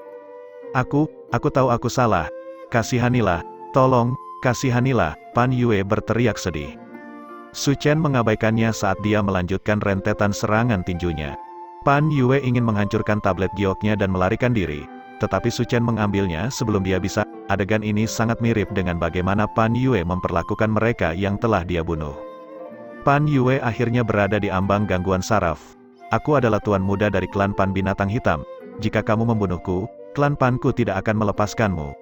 Aku tahu aku salah. Kasihanilah, tolong, kasihanilah, Pan Yue berteriak sedih. Su Chen mengabaikannya saat dia melanjutkan rentetan serangan tinjunya. Pan Yue ingin menghancurkan tablet gioknya dan melarikan diri, tetapi Su Chen mengambilnya sebelum dia bisa. Adegan ini sangat mirip dengan bagaimana Pan Yue memperlakukan mereka yang telah dia bunuh. Pan Yue akhirnya berada di ambang gangguan saraf. Aku adalah tuan muda dari klan Pan Binatang Hitam. Jika kamu membunuhku, klan Panku tidak akan melepaskanmu.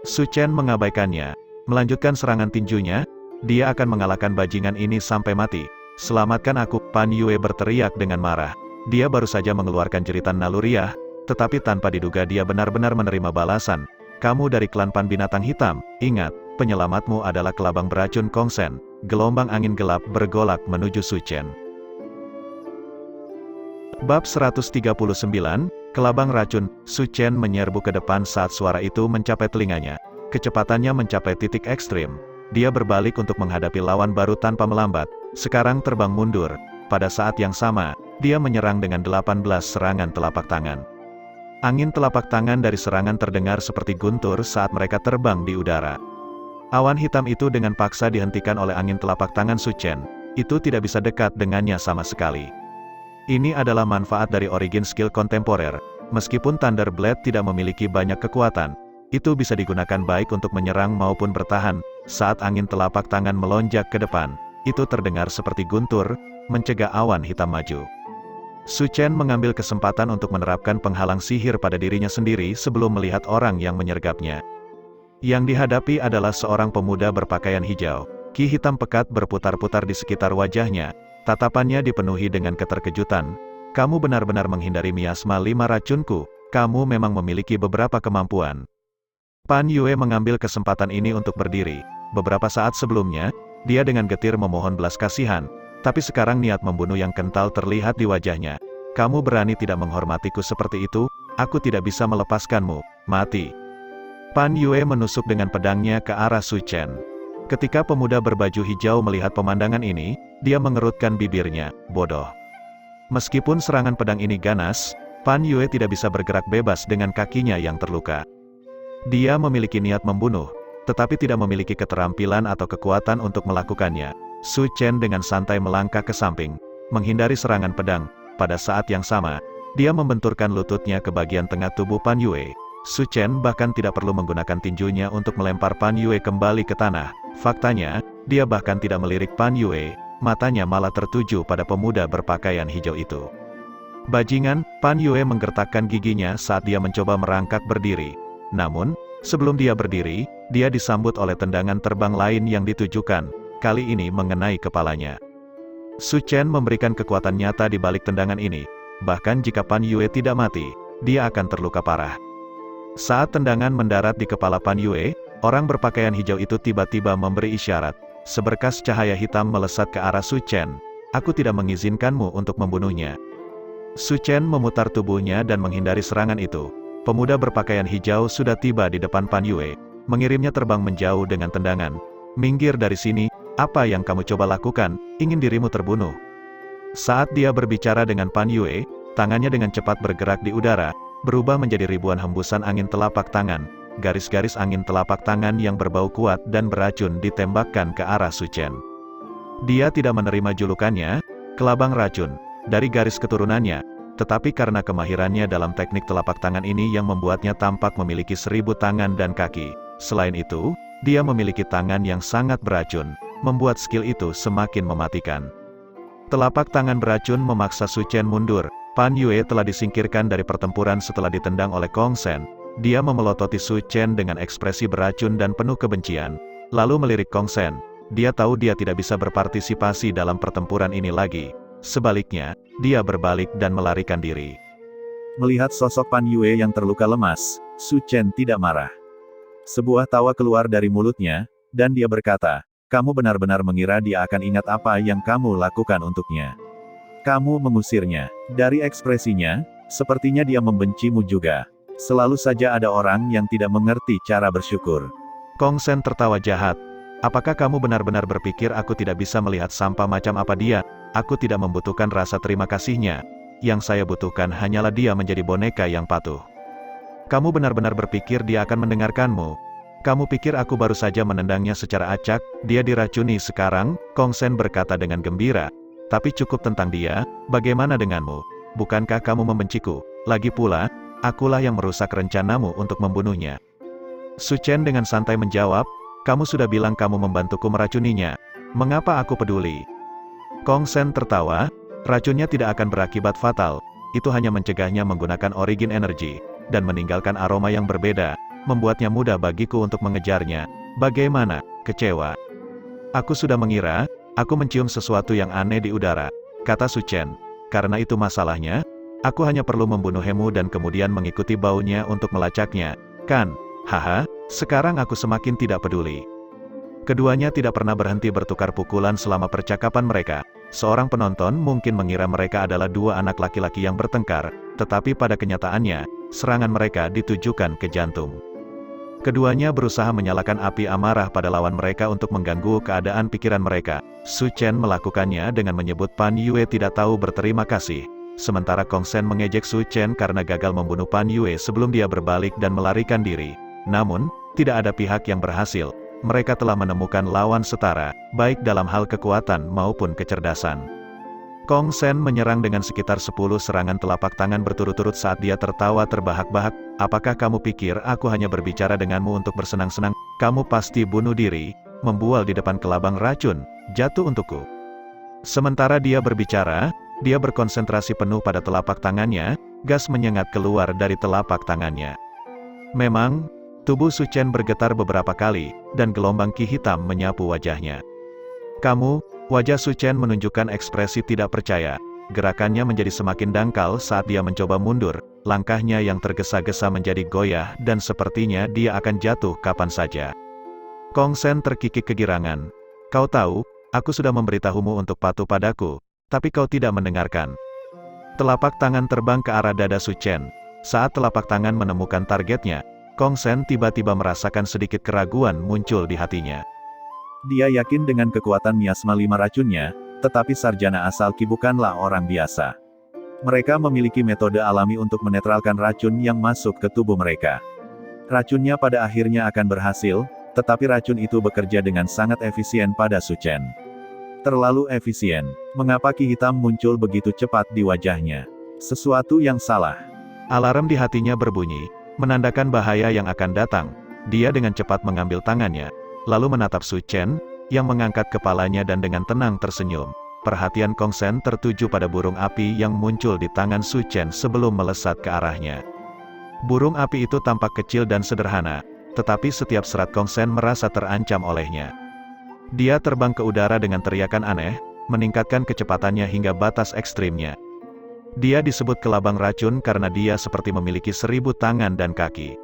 Su Chen mengabaikannya. Melanjutkan serangan tinjunya, dia akan mengalahkan bajingan ini sampai mati. Selamatkan aku, Pan Yue berteriak dengan marah. Dia baru saja mengeluarkan jeritan naluriah, tetapi tanpa diduga dia benar-benar menerima balasan. Kamu dari klan Pan Binatang Hitam, ingat, penyelamatmu adalah kelabang beracun Kongsen. Gelombang angin gelap bergolak menuju Su Chen. Bab 139, Kelabang Racun. Su Chen menyerbu ke depan saat suara itu mencapai telinganya. Kecepatannya mencapai titik ekstrim. Dia berbalik untuk menghadapi lawan baru tanpa melambat. Sekarang terbang mundur. Pada saat yang sama, dia menyerang dengan 18 serangan telapak tangan. Angin telapak tangan dari serangan terdengar seperti guntur saat mereka terbang di udara. Awan hitam itu dengan paksa dihentikan oleh angin telapak tangan Su Chen. Itu tidak bisa dekat dengannya sama sekali. Ini adalah manfaat dari origin skill kontemporer. Meskipun Thunder Blade tidak memiliki banyak kekuatan, itu bisa digunakan baik untuk menyerang maupun bertahan. Saat angin telapak tangan melonjak ke depan, itu terdengar seperti guntur, mencegah awan hitam maju. Su Chen mengambil kesempatan untuk menerapkan penghalang sihir pada dirinya sendiri sebelum melihat orang yang menyergapnya. Yang dihadapi adalah seorang pemuda berpakaian hijau. Ki hitam pekat berputar-putar di sekitar wajahnya. Tatapannya dipenuhi dengan keterkejutan. Kamu benar-benar menghindari miasma 5 racunku. Kamu memang memiliki beberapa kemampuan. Pan Yue mengambil kesempatan ini untuk berdiri. Beberapa saat sebelumnya, dia dengan getir memohon belas kasihan. Tapi sekarang niat membunuh yang kental terlihat di wajahnya. Kamu berani tidak menghormatiku seperti itu? Aku tidak bisa melepaskanmu. Mati. Pan Yue menusuk dengan pedangnya ke arah Su Chen. Ketika pemuda berbaju hijau melihat pemandangan ini, dia mengerutkan bibirnya. Bodoh. Meskipun serangan pedang ini ganas, Pan Yue tidak bisa bergerak bebas dengan kakinya yang terluka. Dia memiliki niat membunuh, tetapi tidak memiliki keterampilan atau kekuatan untuk melakukannya. Su Chen dengan santai melangkah ke samping, menghindari serangan pedang. Pada saat yang sama, dia membenturkan lututnya ke bagian tengah tubuh Pan Yue. Su Chen bahkan tidak perlu menggunakan tinjunya untuk melempar Pan Yue kembali ke tanah. Faktanya, dia bahkan tidak melirik Pan Yue, matanya malah tertuju pada pemuda berpakaian hijau itu. Bajingan, Pan Yue menggertakkan giginya saat dia mencoba merangkak berdiri. Namun, sebelum dia berdiri, dia disambut oleh tendangan terbang lain yang ditujukan, kali ini mengenai kepalanya. Su Chen memberikan kekuatan nyata di balik tendangan ini. Bahkan jika Pan Yue tidak mati, dia akan terluka parah. Saat tendangan mendarat di kepala Pan Yue, orang berpakaian hijau itu tiba-tiba memberi isyarat. Seberkas cahaya hitam melesat ke arah Su Chen. Aku tidak mengizinkanmu untuk membunuhnya. Su Chen memutar tubuhnya dan menghindari serangan itu. Pemuda berpakaian hijau sudah tiba di depan Pan Yue, mengirimnya terbang menjauh dengan tendangan. Minggir dari sini, apa yang kamu coba lakukan? Ingin dirimu terbunuh? Saat dia berbicara dengan Pan Yue, tangannya dengan cepat bergerak di udara, berubah menjadi ribuan hembusan angin telapak tangan. Garis-garis angin telapak tangan yang berbau kuat dan beracun ditembakkan ke arah Su Chen. Dia tidak menerima julukannya, kelabang racun, dari garis keturunannya, tetapi karena kemahirannya dalam teknik telapak tangan ini yang membuatnya tampak memiliki 1000 tangan dan kaki. Selain itu, dia memiliki tangan yang sangat beracun, membuat skill itu semakin mematikan. Telapak tangan beracun memaksa Su Chen mundur. Pan Yue telah disingkirkan dari pertempuran setelah ditendang oleh Kong Sen. Dia memelototi Su Chen dengan ekspresi beracun dan penuh kebencian, lalu melirik Kong Sen. Dia tahu dia tidak bisa berpartisipasi dalam pertempuran ini lagi. Sebaliknya, dia berbalik dan melarikan diri. Melihat sosok Pan Yue yang terluka lemas, Su Chen tidak marah. Sebuah tawa keluar dari mulutnya, dan dia berkata, "Kamu benar-benar mengira dia akan ingat apa yang kamu lakukan untuknya. Kamu mengusirnya." Dari ekspresinya, sepertinya dia membencimu juga. Selalu saja ada orang yang tidak mengerti cara bersyukur. Kong Sen tertawa jahat. Apakah kamu benar-benar berpikir aku tidak bisa melihat sampah macam apa dia? Aku tidak membutuhkan rasa terima kasihnya. Yang saya butuhkan hanyalah dia menjadi boneka yang patuh. Kamu benar-benar berpikir dia akan mendengarkanmu? Kamu pikir aku baru saja menendangnya secara acak? Dia diracuni sekarang, Kong Sen berkata dengan gembira. Tapi cukup tentang dia, bagaimana denganmu? Bukankah kamu membenciku? Lagi pula, akulah yang merusak rencanamu untuk membunuhnya. Su Chen dengan santai menjawab, kamu sudah bilang kamu membantuku meracuninya. Mengapa aku peduli? Kong Sen tertawa, racunnya tidak akan berakibat fatal. Itu hanya mencegahnya menggunakan origin energi, dan meninggalkan aroma yang berbeda, membuatnya mudah bagiku untuk mengejarnya. Bagaimana? Kecewa? Aku sudah mengira, aku mencium sesuatu yang aneh di udara, kata Su Chen. Karena itu masalahnya, aku hanya perlu membunuhmu dan kemudian mengikuti baunya untuk melacaknya, kan? Haha, sekarang aku semakin tidak peduli. Keduanya tidak pernah berhenti bertukar pukulan selama percakapan mereka. Seorang penonton mungkin mengira mereka adalah dua anak laki-laki yang bertengkar, tetapi pada kenyataannya, serangan mereka ditujukan ke jantung. Keduanya berusaha menyalakan api amarah pada lawan mereka untuk mengganggu keadaan pikiran mereka. Su Chen melakukannya dengan menyebut Pan Yue tidak tahu berterima kasih. Sementara Kong Sen mengejek Su Chen karena gagal membunuh Pan Yue sebelum dia berbalik dan melarikan diri. Namun, tidak ada pihak yang berhasil. Mereka telah menemukan lawan setara, baik dalam hal kekuatan maupun kecerdasan. Kong Sen menyerang dengan sekitar 10 serangan telapak tangan berturut-turut saat dia tertawa terbahak-bahak. Apakah kamu pikir aku hanya berbicara denganmu untuk bersenang-senang? Kamu pasti bunuh diri, membual di depan kelabang racun, jatuh untukku. Sementara dia berbicara, dia berkonsentrasi penuh pada telapak tangannya, gas menyengat keluar dari telapak tangannya. Memang, tubuh Su Chen bergetar beberapa kali, dan gelombang ki hitam menyapu wajahnya. Wajah Su Chen menunjukkan ekspresi tidak percaya. Gerakannya menjadi semakin dangkal saat dia mencoba mundur, langkahnya yang tergesa-gesa menjadi goyah dan sepertinya dia akan jatuh kapan saja. Kong Sen terkikik kegirangan. Kau tahu, aku sudah memberitahumu untuk patuh padaku, tapi kau tidak mendengarkan. Telapak tangan terbang ke arah dada Su Chen. Saat telapak tangan menemukan targetnya, Kong Sen tiba-tiba merasakan sedikit keraguan muncul di hatinya. Dia yakin dengan kekuatan miasma 5 racunnya, tetapi sarjana asal Qi bukanlah orang biasa. Mereka memiliki metode alami untuk menetralkan racun yang masuk ke tubuh mereka. Racunnya pada akhirnya akan berhasil, tetapi racun itu bekerja dengan sangat efisien pada Su Chen. Terlalu efisien. Mengapa ki hitam muncul begitu cepat di wajahnya? Sesuatu yang salah. Alarm di hatinya berbunyi, menandakan bahaya yang akan datang. Dia dengan cepat mengambil tangannya, lalu menatap Su Chen, yang mengangkat kepalanya dan dengan tenang tersenyum. Perhatian Kong Sen tertuju pada burung api yang muncul di tangan Su Chen sebelum melesat ke arahnya. Burung api itu tampak kecil dan sederhana, tetapi setiap serat Kong Sen merasa terancam olehnya. Dia terbang ke udara dengan teriakan aneh, meningkatkan kecepatannya hingga batas ekstrimnya. Dia disebut kelabang racun karena dia seperti memiliki 1000 tangan dan kaki.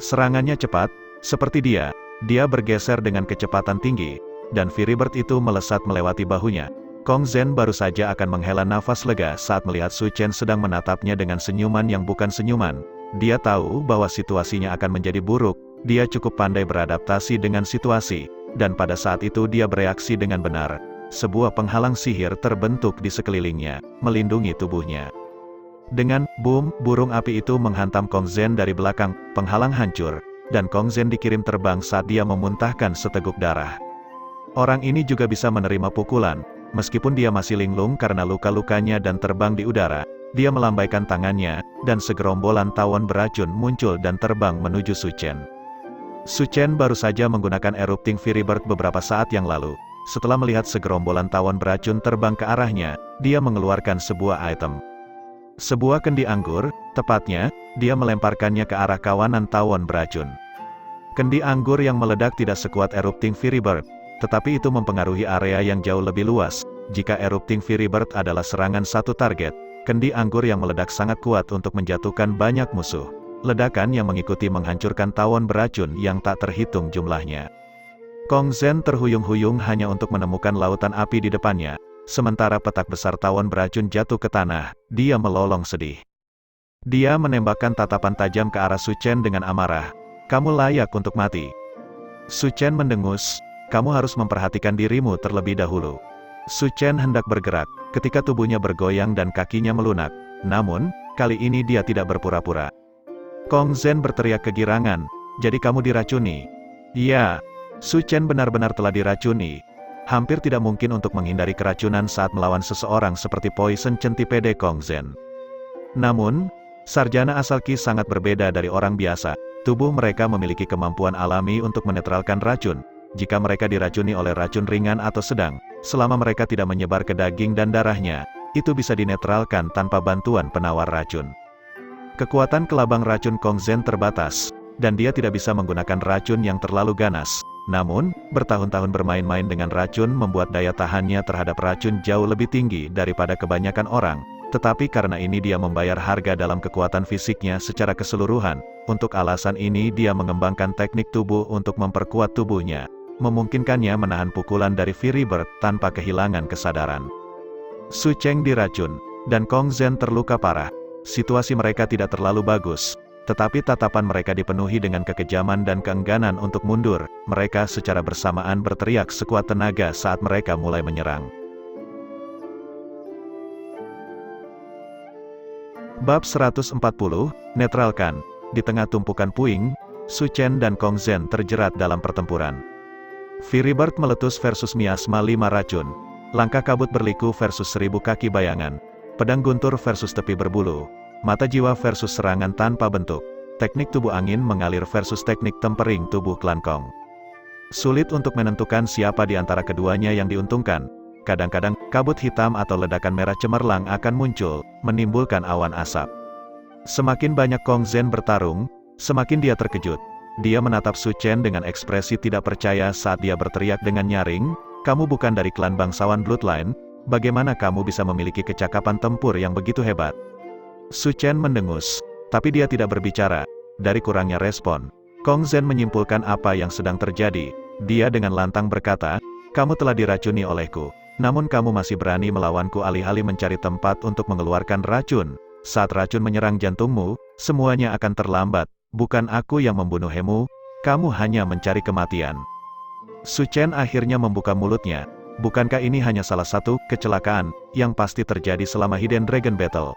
Serangannya cepat, seperti dia bergeser dengan kecepatan tinggi, dan Fury Bird itu melesat melewati bahunya. Kong Sen baru saja akan menghela nafas lega saat melihat Su Chen sedang menatapnya dengan senyuman yang bukan senyuman. Dia tahu bahwa situasinya akan menjadi buruk, dia cukup pandai beradaptasi dengan situasi, dan pada saat itu dia bereaksi dengan benar. sebuah penghalang sihir terbentuk di sekelilingnya, melindungi tubuhnya. Dengan boom, burung api itu menghantam Kong Zhen dari belakang, penghalang hancur, dan Kong Zhen dikirim terbang saat dia memuntahkan seteguk darah. Orang ini juga bisa menerima pukulan, meskipun dia masih linglung karena luka-lukanya dan terbang di udara. Dia melambaikan tangannya, dan segerombolan tawon beracun muncul dan terbang menuju Su Chen. Su Chen baru saja menggunakan Erupting Fury Bird beberapa saat yang lalu. Setelah melihat segerombolan tawon beracun terbang ke arahnya, dia mengeluarkan sebuah item. Sebuah kendi anggur, tepatnya, dia melemparkannya ke arah kawanan tawon beracun. Kendi anggur yang meledak tidak sekuat Erupting Fury Bird, tetapi itu mempengaruhi area yang jauh lebih luas. Jika Erupting Fury Bird adalah serangan satu target, kendi anggur yang meledak sangat kuat untuk menjatuhkan banyak musuh. Ledakan yang mengikuti menghancurkan tawon beracun yang tak terhitung jumlahnya. Kong Zhen terhuyung-huyung hanya untuk menemukan lautan api di depannya. Sementara petak besar tawon beracun jatuh ke tanah, dia melolong sedih. Dia menembakkan tatapan tajam ke arah Su Chen dengan amarah. "Kamu layak untuk mati." Su Chen mendengus, "Kamu harus memperhatikan dirimu terlebih dahulu." Su Chen hendak bergerak, ketika tubuhnya bergoyang dan kakinya melunak. Namun, kali ini dia tidak berpura-pura. Kong Zhen berteriak kegirangan, "Jadi kamu diracuni?" "Ya." Su Chen benar-benar telah diracuni. Hampir tidak mungkin untuk menghindari keracunan saat melawan seseorang seperti Poison Centipede Kong Zhen. Namun, sarjana asal Qi sangat berbeda dari orang biasa. Tubuh mereka memiliki kemampuan alami untuk menetralkan racun. Jika mereka diracuni oleh racun ringan atau sedang, selama mereka tidak menyebar ke daging dan darahnya, itu bisa dinetralkan tanpa bantuan penawar racun. Kekuatan kelabang racun Kong Zhen terbatas, dan dia tidak bisa menggunakan racun yang terlalu ganas. Namun, bertahun-tahun bermain-main dengan racun membuat daya tahannya terhadap racun jauh lebih tinggi daripada kebanyakan orang. Tetapi karena ini dia membayar harga dalam kekuatan fisiknya secara keseluruhan. Untuk alasan ini dia mengembangkan teknik tubuh untuk memperkuat tubuhnya, memungkinkannya menahan pukulan dari Fury Bird tanpa kehilangan kesadaran. Su Chen diracun, dan Kong Zhen terluka parah. Situasi mereka tidak terlalu bagus, tetapi tatapan mereka dipenuhi dengan kekejaman dan keengganan untuk mundur. Mereka secara bersamaan berteriak sekuat tenaga saat mereka mulai menyerang. Bab 140, Netralkan. Di tengah tumpukan puing, Su Chen dan Kong Zhen terjerat dalam pertempuran. Fury Bird meletus versus miasma 5 racun. Langkah kabut berliku versus 1000 kaki bayangan. Pedang guntur versus tepi berbulu. Mata jiwa versus serangan tanpa bentuk. Teknik tubuh angin mengalir versus teknik tempering tubuh klan Kong. Sulit untuk menentukan siapa di antara keduanya yang diuntungkan. Kadang-kadang, kabut hitam atau ledakan merah cemerlang akan muncul, menimbulkan awan asap. Semakin banyak Kong Zhen bertarung, semakin dia terkejut. Dia menatap Su Chen dengan ekspresi tidak percaya saat dia berteriak dengan nyaring, "Kamu bukan dari klan bangsawan Bloodline, bagaimana kamu bisa memiliki kecakapan tempur yang begitu hebat?" Su Chen mendengus, tapi dia tidak berbicara. Dari kurangnya respon, Kong Zhen menyimpulkan apa yang sedang terjadi. Dia dengan lantang berkata, "Kamu telah diracuni olehku. Namun kamu masih berani melawanku alih-alih mencari tempat untuk mengeluarkan racun. Saat racun menyerang jantungmu, semuanya akan terlambat. Bukan aku yang membunuhmu, kamu hanya mencari kematian." Su Chen akhirnya membuka mulutnya. Bukankah ini hanya salah satu kecelakaan yang pasti terjadi selama Hidden Dragon Battle?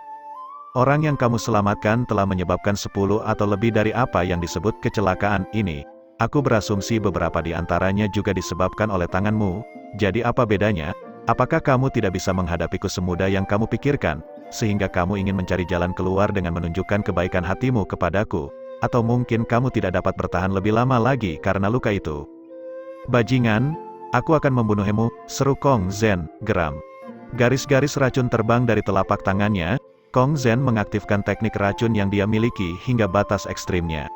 Orang yang kamu selamatkan telah menyebabkan 10 atau lebih dari apa yang disebut kecelakaan ini. Aku berasumsi beberapa di antaranya juga disebabkan oleh tanganmu. Jadi apa bedanya? Apakah kamu tidak bisa menghadapiku semudah yang kamu pikirkan, sehingga kamu ingin mencari jalan keluar dengan menunjukkan kebaikan hatimu kepadaku? Atau mungkin kamu tidak dapat bertahan lebih lama lagi karena luka itu? "Bajingan, aku akan membunuhmu," seru Kong Zhen, geram. Garis-garis racun terbang dari telapak tangannya. Kong Zhen mengaktifkan teknik racun yang dia miliki hingga batas ekstrimnya.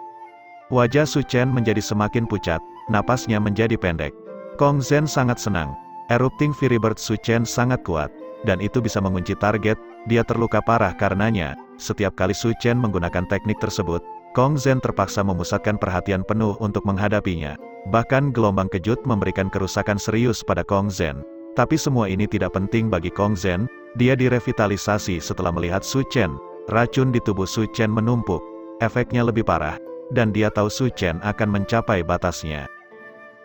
Wajah Su Chen menjadi semakin pucat, napasnya menjadi pendek. Kong Zhen sangat senang. Erupting Fury Bird Su Chen sangat kuat, dan itu bisa mengunci target. Dia terluka parah karenanya. Setiap kali Su Chen menggunakan teknik tersebut, Kong Zhen terpaksa memusatkan perhatian penuh untuk menghadapinya. Bahkan gelombang kejut memberikan kerusakan serius pada Kong Zhen. Tapi semua ini tidak penting bagi Kong Zhen. Dia direvitalisasi setelah melihat Su Chen. Racun di tubuh Su Chen menumpuk. Efeknya lebih parah, dan dia tahu Su Chen akan mencapai batasnya.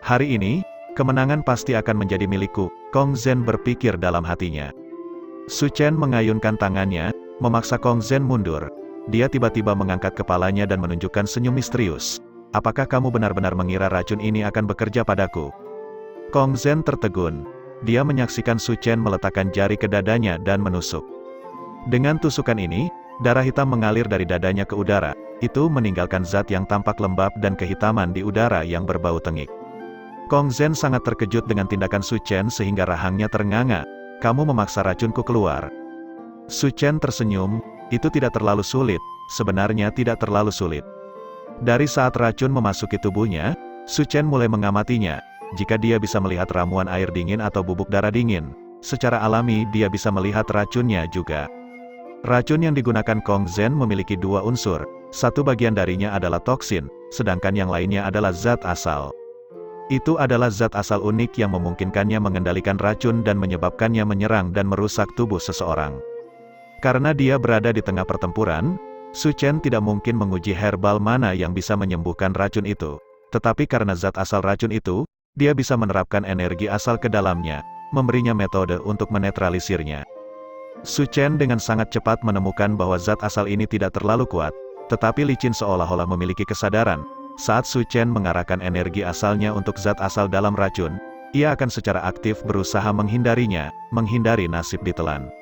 Hari ini, Kemenangan pasti akan menjadi milikku, Kong Zhen berpikir dalam hatinya. Su Chen mengayunkan tangannya, memaksa Kong Zhen mundur. Dia tiba-tiba mengangkat kepalanya dan menunjukkan senyum misterius. Apakah kamu benar-benar mengira racun ini akan bekerja padaku? Kong Zhen tertegun. Dia menyaksikan Su Chen meletakkan jari ke dadanya dan menusuk. Dengan tusukan ini, darah hitam mengalir dari dadanya ke udara. Itu meninggalkan zat yang tampak lembab dan kehitaman di udara yang berbau tengik. Kong Zhen sangat terkejut dengan tindakan Su Chen sehingga rahangnya ternganga. Kamu memaksa racunku keluar. Su Chen tersenyum, itu tidak terlalu sulit, sebenarnya tidak terlalu sulit. Dari saat racun memasuki tubuhnya, Su Chen mulai mengamatinya. Jika dia bisa melihat ramuan air dingin atau bubuk darah dingin, secara alami dia bisa melihat racunnya juga. Racun yang digunakan Kong Zhen memiliki dua unsur, satu bagian darinya adalah toksin, sedangkan yang lainnya adalah zat asal. Itu adalah zat asal unik yang memungkinkannya mengendalikan racun dan menyebabkannya menyerang dan merusak tubuh seseorang. Karena dia berada di tengah pertempuran, Su Chen tidak mungkin menguji herbal mana yang bisa menyembuhkan racun itu. Tetapi karena zat asal racun itu, dia bisa menerapkan energi asal ke dalamnya, memberinya metode untuk menetralisirnya. Su Chen dengan sangat cepat menemukan bahwa zat asal ini tidak terlalu kuat, tetapi licin seolah-olah memiliki kesadaran. Saat Su Chen mengarahkan energi asalnya untuk zat asal dalam racun, ia akan secara aktif berusaha menghindarinya, menghindari nasib ditelan.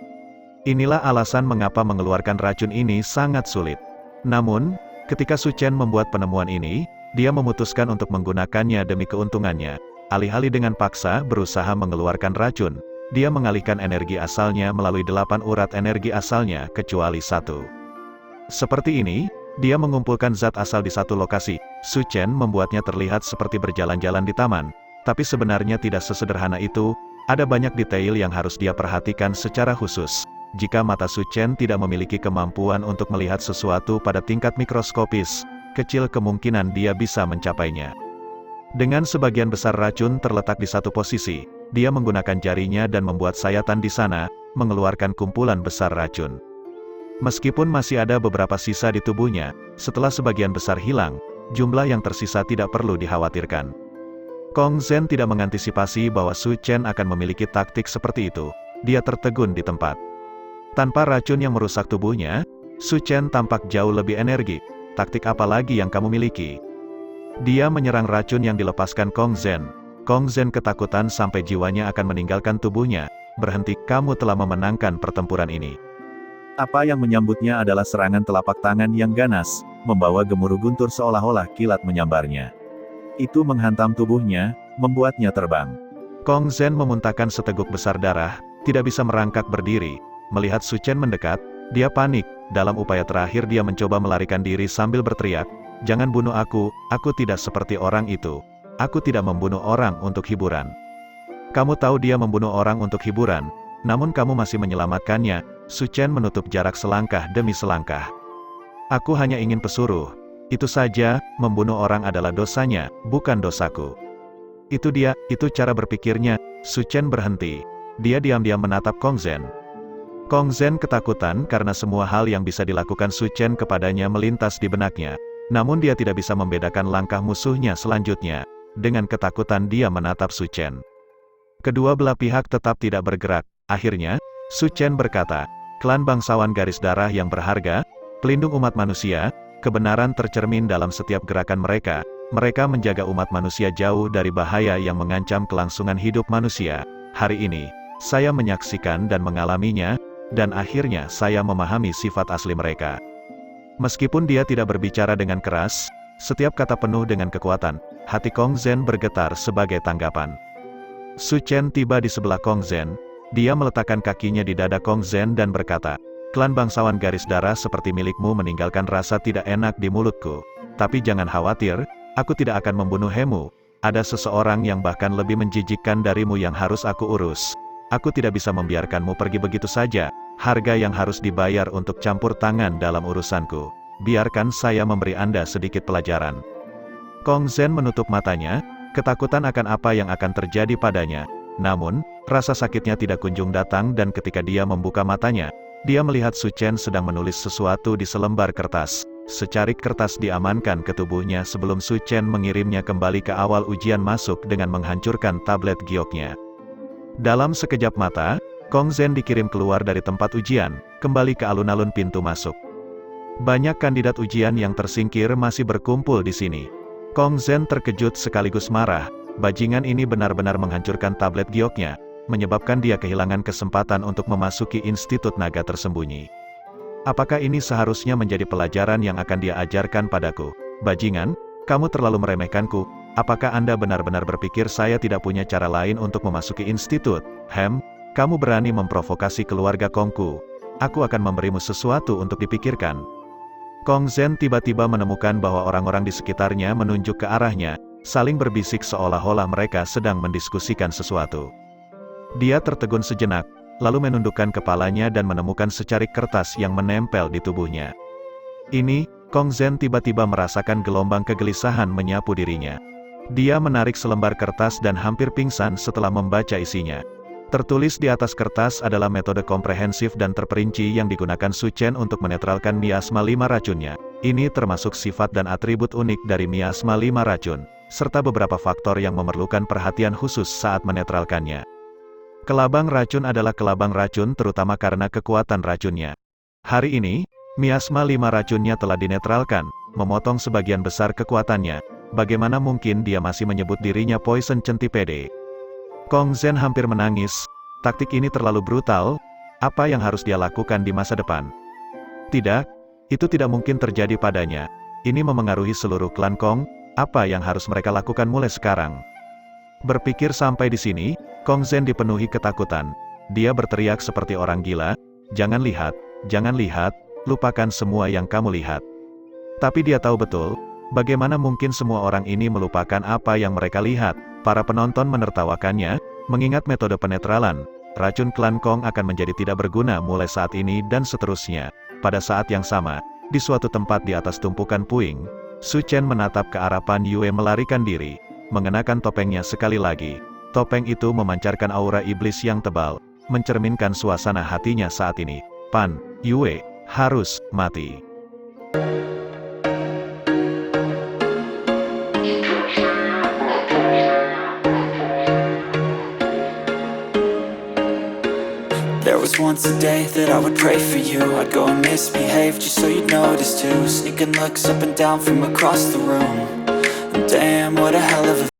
Inilah alasan mengapa mengeluarkan racun ini sangat sulit. Namun, ketika Su Chen membuat penemuan ini, dia memutuskan untuk menggunakannya demi keuntungannya. Alih-alih dengan paksa berusaha mengeluarkan racun, dia mengalihkan energi asalnya melalui 8 urat energi asalnya kecuali 1. Seperti ini, dia mengumpulkan zat asal di satu lokasi. Su Chen membuatnya terlihat seperti berjalan-jalan di taman, tapi sebenarnya tidak sesederhana itu. Ada banyak detail yang harus dia perhatikan secara khusus. Jika mata Su Chen tidak memiliki kemampuan untuk melihat sesuatu pada tingkat mikroskopis, kecil kemungkinan dia bisa mencapainya. Dengan sebagian besar racun terletak di satu posisi, dia menggunakan jarinya dan membuat sayatan di sana, mengeluarkan kumpulan besar racun. Meskipun masih ada beberapa sisa di tubuhnya, setelah sebagian besar hilang, jumlah yang tersisa tidak perlu dikhawatirkan. Kong Zhen tidak mengantisipasi bahwa Su Chen akan memiliki taktik seperti itu. Dia tertegun di tempat. Tanpa racun yang merusak tubuhnya, Su Chen tampak jauh lebih energik. Taktik apa lagi yang kamu miliki? Dia menyerang racun yang dilepaskan Kong Zhen. Kong Zhen ketakutan sampai jiwanya akan meninggalkan tubuhnya. Berhenti, kamu telah memenangkan pertempuran ini. Apa yang menyambutnya adalah serangan telapak tangan yang ganas, membawa gemuruh guntur seolah-olah kilat menyambarnya. Itu menghantam tubuhnya, membuatnya terbang. Kong Zhen memuntahkan seteguk besar darah, tidak bisa merangkak berdiri. Melihat Su Chen mendekat, dia panik. Dalam upaya terakhir dia mencoba melarikan diri sambil berteriak, "Jangan bunuh aku tidak seperti orang itu. Aku tidak membunuh orang untuk hiburan." Kamu tahu dia membunuh orang untuk hiburan, namun kamu masih menyelamatkannya. Su Chen menutup jarak selangkah demi selangkah. Aku hanya ingin pesuruh. Itu saja, membunuh orang adalah dosanya, bukan dosaku. Itu dia, itu cara berpikirnya. Su Chen berhenti. Dia diam-diam menatap Kong Zhen. Kong Zhen ketakutan karena semua hal yang bisa dilakukan Su Chen kepadanya melintas di benaknya. Namun dia tidak bisa membedakan langkah musuhnya selanjutnya. Dengan ketakutan dia menatap Su Chen. Kedua belah pihak tetap tidak bergerak. Akhirnya, Su Chen berkata, "Klan bangsawan garis darah yang berharga, pelindung umat manusia, kebenaran tercermin dalam setiap gerakan mereka. Mereka menjaga umat manusia jauh dari bahaya yang mengancam kelangsungan hidup manusia. Hari ini, saya menyaksikan dan mengalaminya, dan akhirnya saya memahami sifat asli mereka." Meskipun dia tidak berbicara dengan keras, setiap kata penuh dengan kekuatan. Hati Kong Zhen bergetar sebagai tanggapan. Su Chen tiba di sebelah Kong Zhen. Dia meletakkan kakinya di dada Kong Zhen dan berkata, "Klan bangsawan garis darah seperti milikmu meninggalkan rasa tidak enak di mulutku. Tapi jangan khawatir, aku tidak akan membunuh Hemu. Ada seseorang yang bahkan lebih menjijikkan darimu yang harus aku urus. Aku tidak bisa membiarkanmu pergi begitu saja. Harga yang harus dibayar untuk campur tangan dalam urusanku. Biarkan saya memberi Anda sedikit pelajaran." Kong Zhen menutup matanya, ketakutan akan apa yang akan terjadi padanya. Namun, rasa sakitnya tidak kunjung datang dan ketika dia membuka matanya, dia melihat Su Chen sedang menulis sesuatu di selembar kertas. Secarik kertas diamankan ke tubuhnya sebelum Su Chen mengirimnya kembali ke awal ujian masuk dengan menghancurkan tablet gioknya. Dalam sekejap mata, Kong Zhen dikirim keluar dari tempat ujian, kembali ke alun-alun pintu masuk. Banyak kandidat ujian yang tersingkir masih berkumpul di sini. Kong Zhen terkejut sekaligus marah, bajingan ini benar-benar menghancurkan tablet gioknya, menyebabkan dia kehilangan kesempatan untuk memasuki Institut Naga Tersembunyi. Apakah ini seharusnya menjadi pelajaran yang akan dia ajarkan padaku? Bajingan, kamu terlalu meremehkanku. Apakah Anda benar-benar berpikir saya tidak punya cara lain untuk memasuki institut? Kamu berani memprovokasi keluarga Kongku. Aku akan memberimu sesuatu untuk dipikirkan. Kong Zhen tiba-tiba menemukan bahwa orang-orang di sekitarnya menunjuk ke arahnya, saling berbisik seolah-olah mereka sedang mendiskusikan sesuatu. Dia tertegun sejenak, lalu menundukkan kepalanya dan menemukan secarik kertas yang menempel di tubuhnya. Ini, Kong Zhen tiba-tiba merasakan gelombang kegelisahan menyapu dirinya. Dia menarik selembar kertas dan hampir pingsan setelah membaca isinya. Tertulis di atas kertas adalah metode komprehensif dan terperinci yang digunakan Su Chen untuk menetralkan miasma 5 racunnya. Ini termasuk sifat dan atribut unik dari miasma 5 racun, serta beberapa faktor yang memerlukan perhatian khusus saat menetralkannya. Kelabang racun adalah kelabang racun terutama karena kekuatan racunnya. Hari ini, miasma 5 racunnya telah dinetralkan, memotong sebagian besar kekuatannya. Bagaimana mungkin dia masih menyebut dirinya Poison Centipede? Kong Zhen hampir menangis, taktik ini terlalu brutal, apa yang harus dia lakukan di masa depan? Tidak, itu tidak mungkin terjadi padanya. Ini memengaruhi seluruh klan Kong, apa yang harus mereka lakukan mulai sekarang? Berpikir sampai di sini, Kong Zhen dipenuhi ketakutan. Dia berteriak seperti orang gila, jangan lihat, lupakan semua yang kamu lihat. Tapi dia tahu betul, bagaimana mungkin semua orang ini melupakan apa yang mereka lihat. Para penonton menertawakannya, mengingat metode penetralan, racun klan Kong akan menjadi tidak berguna mulai saat ini dan seterusnya. Pada saat yang sama, di suatu tempat di atas tumpukan puing, Su Chen menatap ke arah Pan Yue melarikan diri, mengenakan topengnya sekali lagi. Topeng itu memancarkan aura iblis yang tebal, mencerminkan suasana hatinya saat ini. Pan Yue harus mati. There was once a day that I would pray for you. I'd go and misbehave just so you'd notice too. Sneaking looks up and down from across the room. And damn, what a hell of a